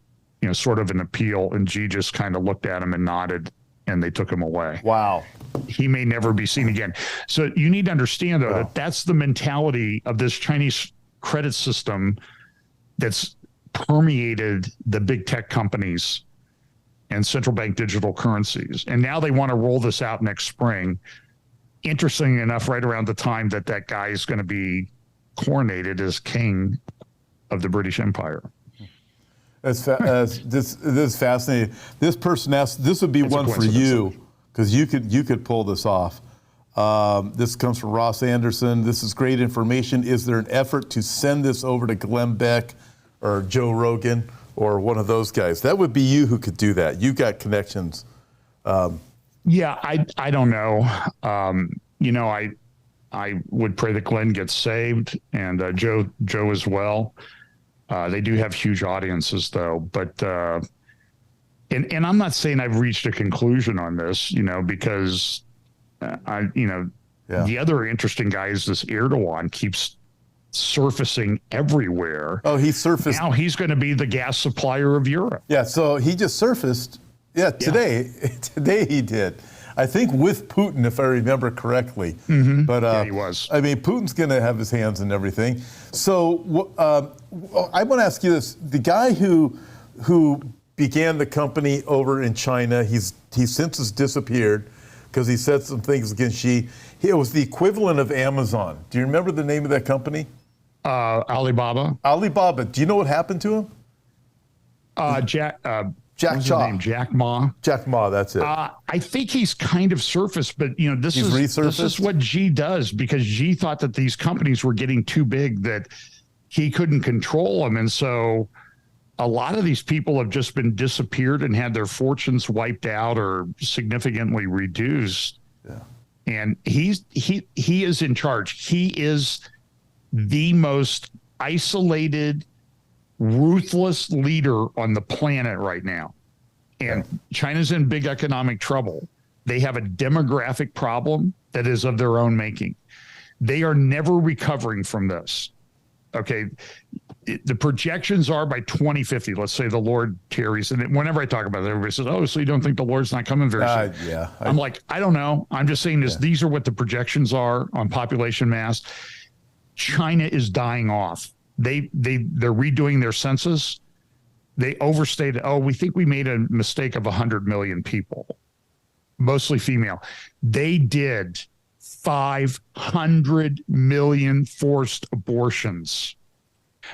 sort of an appeal, and Xi just kind of looked at him and nodded, and they took him away. Wow. He may never be seen again. So you need to understand, though, that that's the mentality of this Chinese credit system that's permeated the big tech companies and central bank digital currencies. And now they want to roll this out next spring. Interesting enough, right around the time that guy is going to be coronated as king of the British Empire. This is fascinating. This person asked, this would be one for you, because you could pull this off. This comes from Ross Anderson. This is great information. Is there an effort to send this over to Glenn Beck or Joe Rogan or one of those guys? That would be you who could do that. You got connections. Yeah, I don't know. I would pray that Glenn gets saved, and Joe as well. They do have huge audiences, though. But and I'm not saying I've reached a conclusion on this, because the other interesting guy is this Erdogan keeps surfacing everywhere. Oh, he surfaced. Now he's going to be the gas supplier of Europe. Yeah, so he just surfaced. Yeah, today. Today he did. I think with Putin, if I remember correctly. But Yeah, he was. I mean, Putin's going to have his hands in everything. So I want to ask you this: the guy who began the company over in China, he's since has disappeared because he said some things against Xi. It was the equivalent of Amazon. Do you remember the name of that company? Alibaba. Alibaba. Do you know what happened to him? Jack Jack Cha. Jack Ma. Jack Ma, that's it. I think he's kind of surfaced, but this is what Xi does, because Xi thought that these companies were getting too big, that he couldn't control them, and so a lot of these people have just been disappeared and had their fortunes wiped out or significantly reduced. Yeah. And he is in charge. He is the most isolated, ruthless leader on the planet right now. And China's in big economic trouble. They have a demographic problem that is of their own making. They are never recovering from this. Okay. The projections are by 2050, let's say the Lord tarries. And whenever I talk about it, everybody says, oh, so you don't think the Lord's not coming very soon? Yeah. I'm like, I don't know. I'm just saying this. These are what the projections are on population mass. China is dying off. They're redoing their census. They overstated. Oh, we think we made a mistake of 100 million people, mostly female. They did 500 million forced abortions.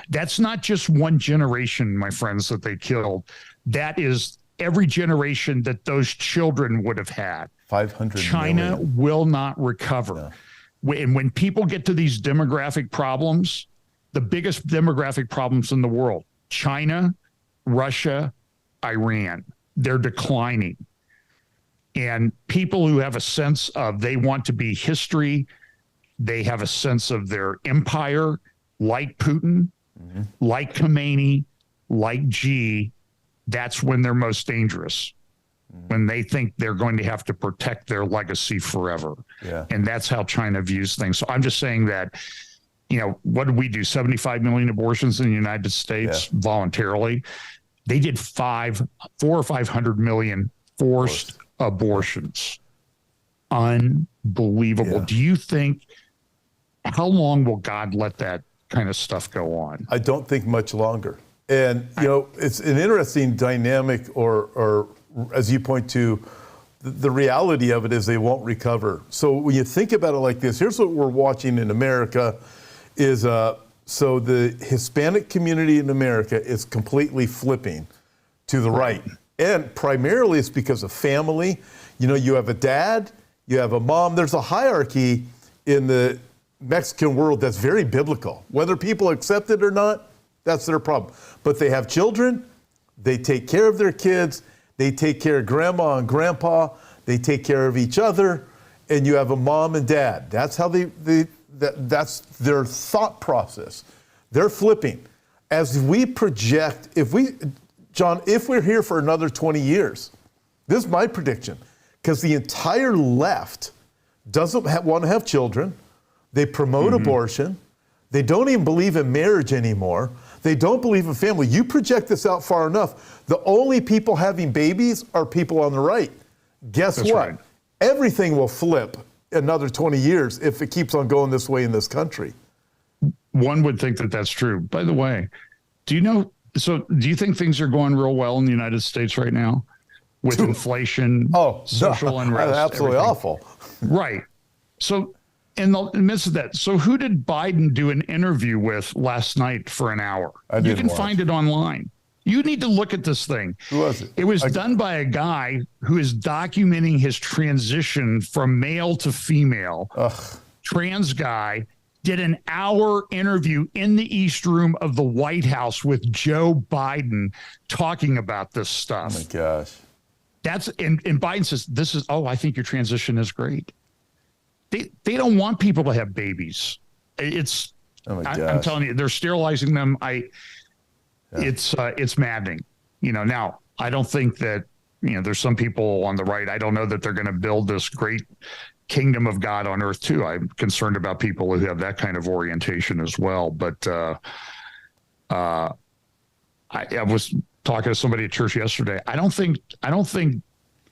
That's not just one generation, my friends, that they killed. That is every generation that those children would have had. 500 China million. will not recover. Yeah. And when people get to these demographic problems, the biggest demographic problems in the world, China, Russia, Iran, they're declining. And people who have a sense of they want to be history, they have a sense of their empire, like Putin, like Khomeini, like Xi, that's when they're most dangerous, when they think they're going to have to protect their legacy forever. Yeah. And that's how China views things. So I'm just saying that, what did we do? 75 million abortions in the United States voluntarily. They did 400 or 500 million forced abortions. Unbelievable. Yeah. Do you think, how long will God let that kind of stuff go on? I don't think much longer. And, it's an interesting dynamic, or as you point to, the reality of it is they won't recover. So when you think about it like this, here's what we're watching in America is, so the Hispanic community in America is completely flipping to the right. And primarily it's because of family. You have a dad, you have a mom. There's a hierarchy in the Mexican world that's very biblical. Whether people accept it or not, that's their problem. But they have children, they take care of their kids, they take care of grandma and grandpa, they take care of each other, and you have a mom and dad. That's how that's their thought process. They're flipping. As we project, if we're here for another 20 years, this is my prediction, because the entire left doesn't want to have children. They promote abortion. They don't even believe in marriage anymore. They don't believe in family. You project this out far enough, the only people having babies are people on the right. Guess That's what? right. Everything will flip another 20 years if it keeps on going this way in this country. One would think that that's true. By the way, do you think things are going real well in the United States right now with inflation, social unrest? Absolutely everything? Awful. Right. So in the midst of that, so who did Biden do an interview with last night for an hour? You can find it online. You need to look at this thing. Who was it? It was done by a guy who is documenting his transition from male to female. Trans guy. Did an hour interview in the East Room of the White House with Joe Biden talking about this stuff. Oh my gosh. And Biden says, I think your transition is great. They don't want people to have babies. I'm telling you, they're sterilizing them. It's maddening. Now I don't think that, there's some people on the right. I don't know that they're going to build this great kingdom of God on earth too. I'm concerned about people who have that kind of orientation as well. But I was talking to somebody at church yesterday. I don't think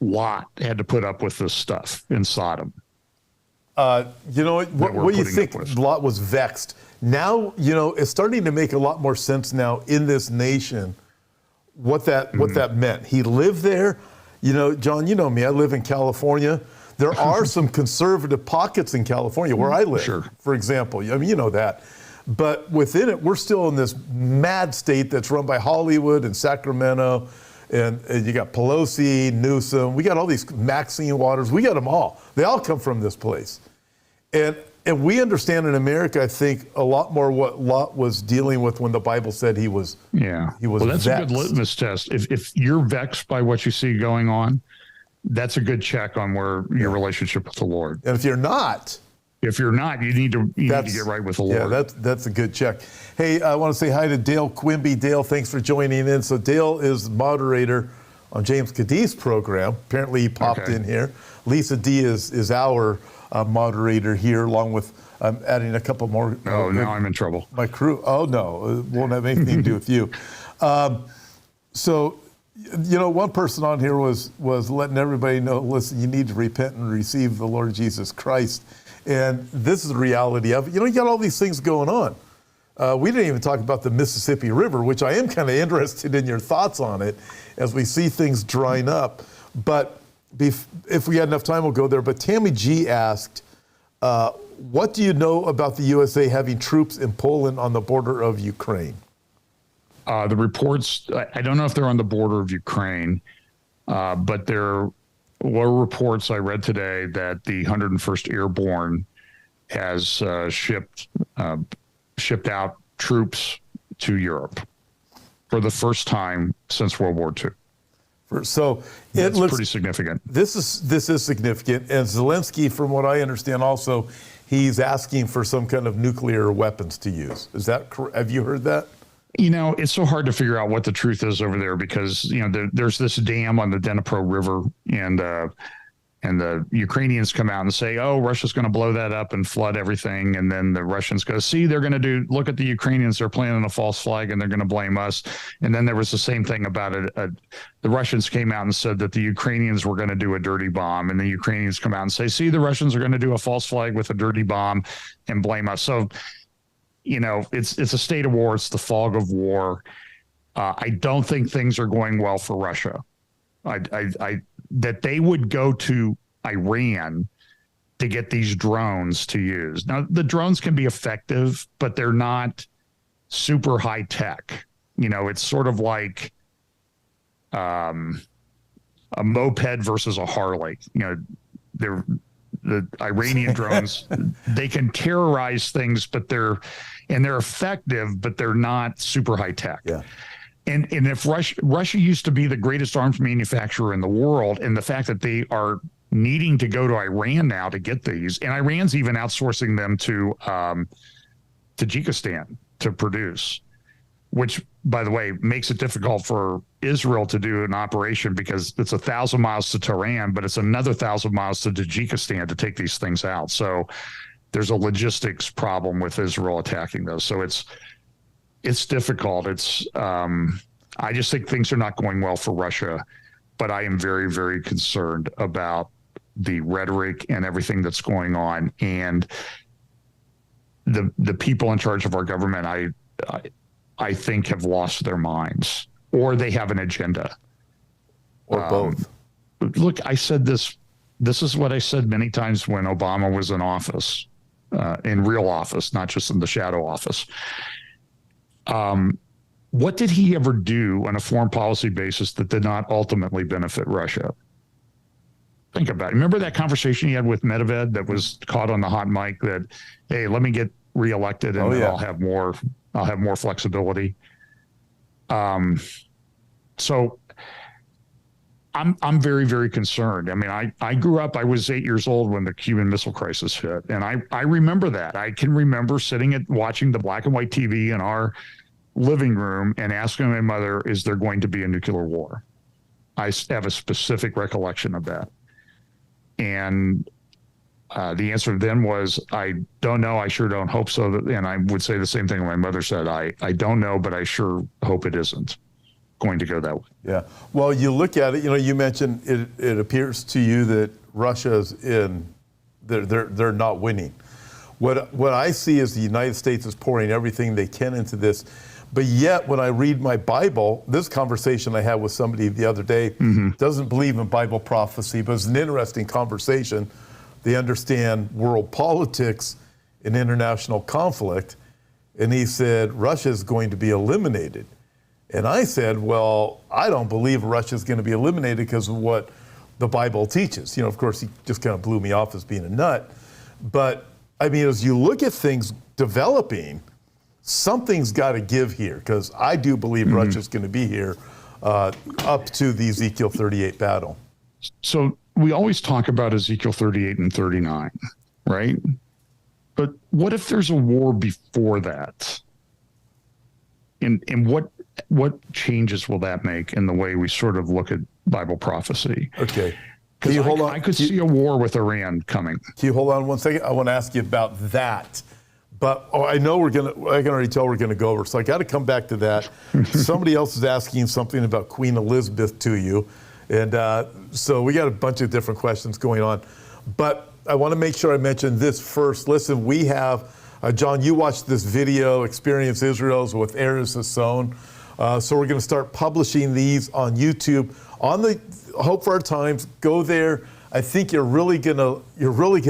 Lot had to put up with this stuff in Sodom. You know what do you think? Lot was vexed. Now, it's starting to make a lot more sense now in this nation what that meant. He lived there. John, you know me, I live in California. There are some conservative pockets in California where I live, Sure. For example. I mean, you know that. But within it, we're still in this mad state that's run by Hollywood and Sacramento. And you got Pelosi, Newsom. We got all these Maxine Waters. We got them all. They all come from this place. And we understand in America, I think, a lot more what Lot was dealing with when the Bible said he was. Yeah. He was. Well, that's vexed. a good litmus test. If you're vexed by what you see going on, that's a good check on where your relationship with the Lord. And if you're not, you need to get right with the Lord. Yeah, that's a good check. Hey, I want to say hi to Dale Quimby. Dale, thanks for joining in. So Dale is moderator on James Cadiz program. Apparently he popped in here. Lisa D is our moderator here, along with adding a couple more. Oh, now I'm in trouble. My crew. Oh, no, it won't have anything to do with you. So, one person on here was letting everybody know, listen, you need to repent and receive the Lord Jesus Christ. And this is the reality of it. You got all these things going on. We didn't even talk about the Mississippi River, which I am kind of interested in your thoughts on it as we see things drying up. But if we had enough time, we'll go there. But Tammy G asked, what do you know about the USA having troops in Poland on the border of Ukraine? The reports, I don't know if they're on the border of Ukraine, but there were reports I read today that the 101st Airborne has shipped out troops to Europe for the first time since World War II. So it looks pretty significant. This is significant, and Zelensky, from what I understand, also he's asking for some kind of nuclear weapons to use. Is that correct? Have you heard that? It's so hard to figure out what the truth is over there because there's this dam on the Dnipro River, and the Ukrainians come out and say, "Oh, Russia's going to blow that up and flood everything," and then the Russians go, "See, they're going to look at the Ukrainians, they're planting a false flag, and they're going to blame us." And then there was the same thing about it. The Russians came out and said that the Ukrainians were going to do a dirty bomb, and the Ukrainians come out and say, "See, the Russians are going to do a false flag with a dirty bomb and blame us." So, it's a state of war. It's the fog of war. I don't think things are going well for Russia. That they would go to Iran to get these drones to use. Now, the drones can be effective, but they're not super high tech. It's sort of like a moped versus a Harley. The Iranian drones, they can terrorize things, but they're effective, but they're not super high tech. Yeah. And if Russia used to be the greatest arms manufacturer in the world, and the fact that they are needing to go to Iran now to get these, and Iran's even outsourcing them to Tajikistan to produce, which, by the way, makes it difficult for Israel to do an operation because it's 1,000 miles to Tehran, but it's another 1,000 miles to Tajikistan to take these things out. So there's a logistics problem with Israel attacking those. So it's difficult. I just think things are not going well for Russia, but I am very, very concerned about the rhetoric and everything that's going on, and the people in charge of our government. I think have lost their minds, or they have an agenda, or both. Look, I said this. This is what I said many times when Obama was in office, in real office, not just in the shadow office. What did he ever do on a foreign policy basis that did not ultimately benefit Russia? Think about it. Remember that conversation he had with Medvedev that was caught on the hot mic that, hey, let me get reelected and I'll have more flexibility. So I'm very, very concerned. I mean, I grew up, I was 8 years old when the Cuban Missile Crisis hit. And I remember that. I can remember watching the black and white TV in our living room and asking my mother, is there going to be a nuclear war? I have a specific recollection of that. And the answer then was, I don't know. I sure don't hope so. And I would say the same thing my mother said. I don't know, but I sure hope it isn't. going to go that way. Yeah. Well, you look at it, you mentioned it appears to you that Russia's they're not winning. What I see is the United States is pouring everything they can into this. But yet, when I read my Bible, this conversation I had with somebody the other day doesn't believe in Bible prophecy, but it's an interesting conversation. They understand world politics and international conflict. And he said, Russia is going to be eliminated. And I said, well, I don't believe Russia is going to be eliminated because of what the Bible teaches. Of course, he just kind of blew me off as being a nut. But, I mean, as you look at things developing, something's got to give here, because I do believe Russia's going to be here up to the Ezekiel 38 battle. So we always talk about Ezekiel 38 and 39, right? But what if there's a war before that? And what changes will that make in the way we sort of look at Bible prophecy? Okay. Because I could see a war with Iran coming. Can you hold on one second? I want to ask you about that. But I can already tell we're going to go over, so I got to come back to that. Somebody else is asking something about Queen Elizabeth to you. And so we got a bunch of different questions going on. But I want to make sure I mention this first. Listen, we have, John, you watched this video, Experience Israel's with Erez Hasson. So we're going to start publishing these on YouTube. On the Hope for Our Times, go there. I think you're really gonna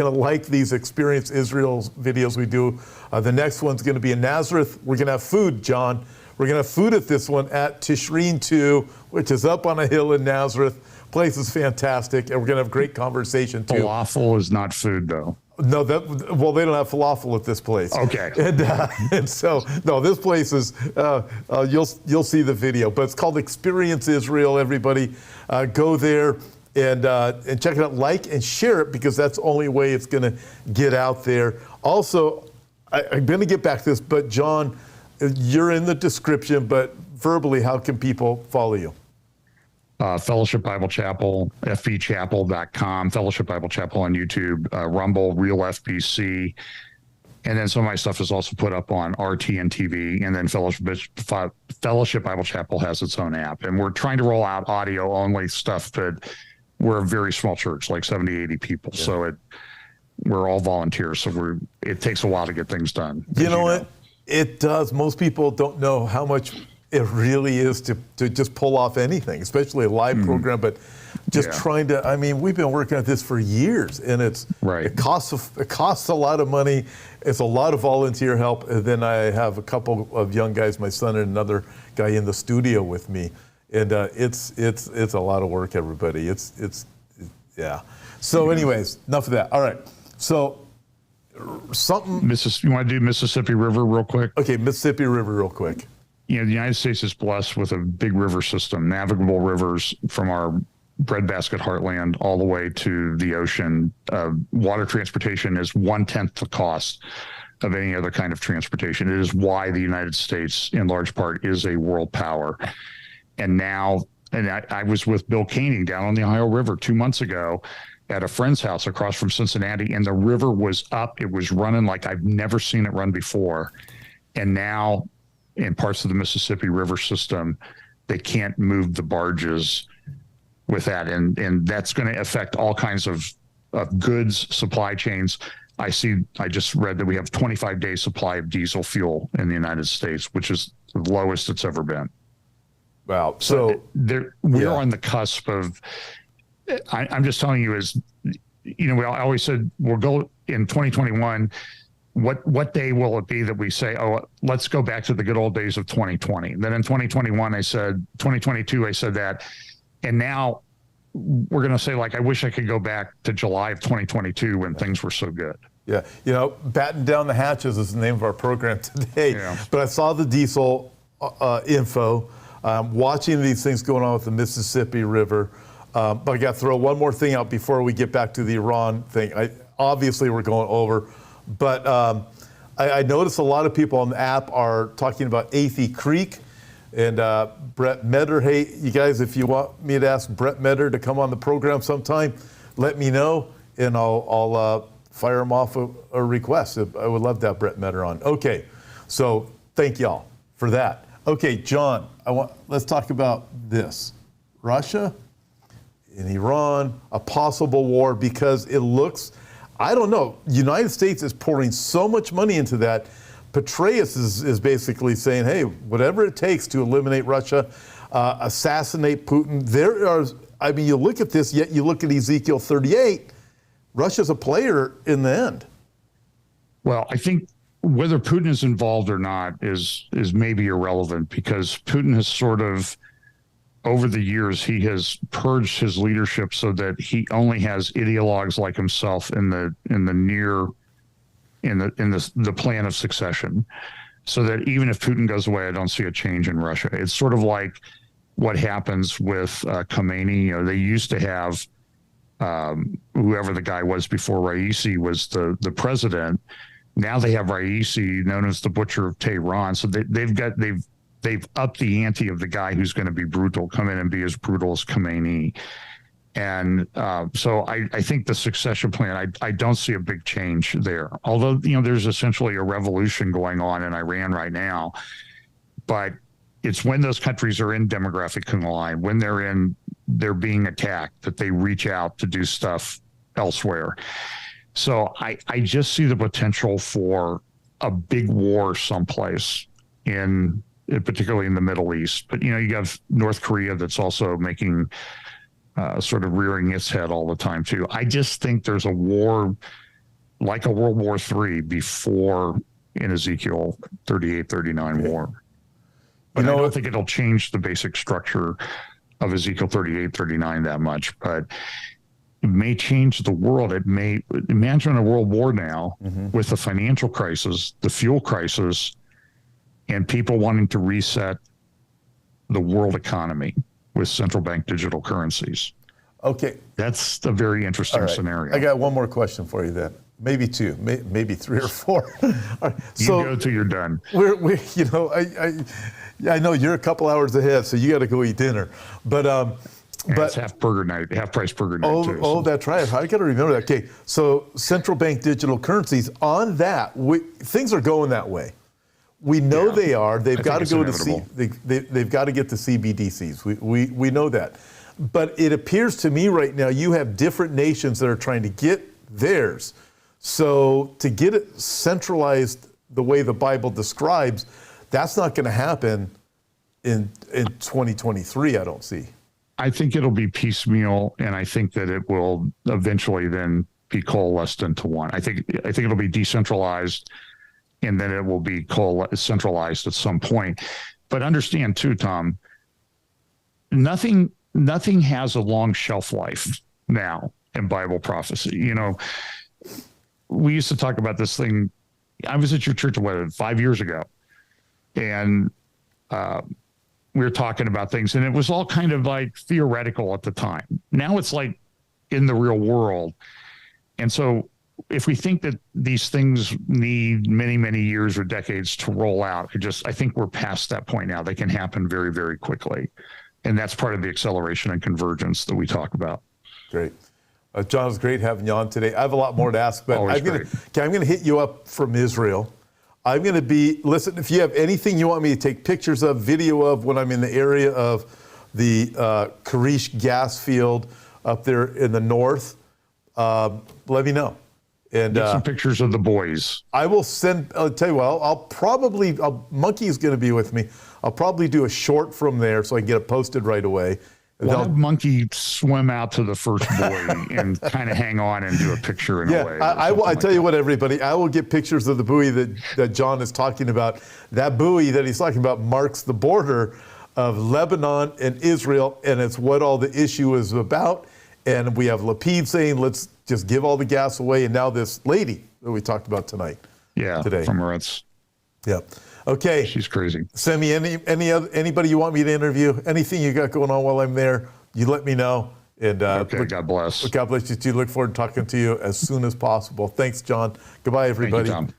like these Experience Israel videos we do. The next one's gonna be in Nazareth. We're gonna have food, John. We're gonna have food at this one at Tishreen 2, which is up on a hill in Nazareth. Place is fantastic, and we're gonna have great conversation too. Falafel is not food, though. No, they don't have falafel at this place. Okay. And so, no, this place is, you'll see the video, but it's called Experience Israel, everybody. Go there and check it out, like and share it, because that's the only way it's gonna get out there. Also, I'm gonna get back to this, but John, you're in the description, but verbally, how can people follow you? Fellowship Bible Chapel, fbchapel.com, Fellowship Bible Chapel on YouTube, Rumble, Real FBC. And then some of my stuff is also put up on RTN TV. And then Fellowship Bible Chapel has its own app. And we're trying to roll out audio only stuff, but we're a very small church, like 70, 80 people. Yeah. So we're all volunteers. So it takes a while to get things done. You know what? It does. Most people don't know how much it really is to just pull off anything, especially a live program, but just trying to, I mean, we've been working at this for years, and it costs a lot of money. It's a lot of volunteer help. And then I have a couple of young guys, my son and another guy in the studio with me. And it's a lot of work, everybody. Yeah. So anyways, enough of that. All right. So something. You want to do Mississippi River real quick? Okay, Mississippi River real quick. The United States is blessed with a big river system, navigable rivers from our breadbasket heartland all the way to the ocean. Water transportation is 1/10 the cost of any other kind of transportation. It is why the United States, in large part, is a world power. And I was with Bill Koenig down on the Ohio River 2 months ago at a friend's house across from Cincinnati, and the river was up. It was running like I've never seen it run before. And now, in parts of the Mississippi River system, they can't move the barges with that. And that's going to affect all kinds of goods, supply chains. I just read that we have 25-day supply of diesel fuel in the United States, which is the lowest it's ever been. Wow. So we're on the cusp of, I'm just telling you, I always said, we'll go in 2021, what day will it be that we say, oh, let's go back to the good old days of 2020? Then in 2021, 2022, I said that. And now we're going to say, like, I wish I could go back to July of 2022 when things were so good. Yeah. Batten down the hatches is the name of our program today. Yeah. But I saw the diesel info, watching these things going on with the Mississippi River. But I got to throw one more thing out before we get back to the Iran thing. Obviously, we're going over. But I noticed a lot of people on the app are talking about Athey Creek and Brett Metter. Hey, you guys, if you want me to ask Brett Metter to come on the program sometime, let me know, and I'll fire him off a request. I would love to have Brett Metter on. Okay, so thank y'all for that. Okay, John, let's talk about this. Russia and Iran, a possible war, because it looks, I don't know, United States is pouring so much money into that. Petraeus is basically saying, hey, whatever it takes to eliminate Russia, assassinate Putin. You look at this, yet you look at Ezekiel 38, Russia's a player in the end. Well, I think whether Putin is involved or not is maybe irrelevant, because Putin has sort of, over the years, he has purged his leadership so that he only has ideologues like himself in the plan of succession. So that even if Putin goes away, I don't see a change in Russia. It's sort of like what happens with Khomeini. They used to have whoever the guy was before Raisi was the president. Now they have Raisi, known as the Butcher of Tehran. So they've upped the ante of the guy who's going to be brutal, come in and be as brutal as Khomeini. And so I think the succession plan, I don't see a big change there. Although, there's essentially a revolution going on in Iran right now. But it's when those countries are in demographic decline, when they're being attacked, that they reach out to do stuff elsewhere. So I just see the potential for a big war someplace particularly in the Middle East. But, you have North Korea that's also making sort of rearing its head all the time, too. I just think there's a war like a World War III before in Ezekiel 38, 39 war. But I don't think it'll change the basic structure of Ezekiel 38, 39 that much. But it may change the world. Imagine a world war now with the financial crisis, the fuel crisis, and people wanting to reset the world economy with central bank digital currencies. Okay. That's a very interesting scenario. I got one more question for you then. Maybe two, maybe three or four. All right. So you go till you're done. I know you're a couple hours ahead, so you got to go eat dinner. But it's half price burger night too. Oh, that's right. I got to remember that. Okay, so central bank digital currencies, on that, things are going that way. We know they are. They've got to go they've got to get the CBDCs. We know that. But it appears to me right now you have different nations that are trying to get theirs. So to get it centralized the way the Bible describes, that's not going to happen in 2023, I don't see. I think it'll be piecemeal, and I think that it will eventually then be coalesced into one. I think it'll be decentralized, and then it will be centralized at some point. But understand too, Tom, nothing has a long shelf life now in Bible prophecy. We used to talk about this thing. I was at your church 5 years ago, and we were talking about things, and it was all kind of like theoretical at the time. Now it's like in the real world. And so if we think that these things need many, many years or decades to roll out, I think we're past that point now. They can happen very, very quickly. And that's part of the acceleration and convergence that we talk about. Great. John, it's great having you on today. I have a lot more to ask, but I'm going to hit you up from Israel. I'm going to listen, if you have anything you want me to take pictures of, video of, when I'm in the area of the Karish gas field up there in the north, let me know. And get some pictures of the boys. I will send, I'll tell you what, Monkey's going to be with me. I'll probably do a short from there so I can get it posted right away. We'll have Monkey swim out to the first buoy and kind of hang on and do a picture in a way. I tell you what, everybody, I will get pictures of the buoy that John is talking about. That buoy that he's talking about marks the border of Lebanon and Israel, and it's what all the issue is about. And we have Lapid saying, let's just give all the gas away. And now this lady that we talked about today. From Moritz. Yeah. Okay. She's crazy. Send me anybody you want me to interview, anything you got going on while I'm there, you let me know. And God bless. God bless you too. Look forward to talking to you as soon as possible. Thanks, John. Goodbye, everybody. Thank you, Tom.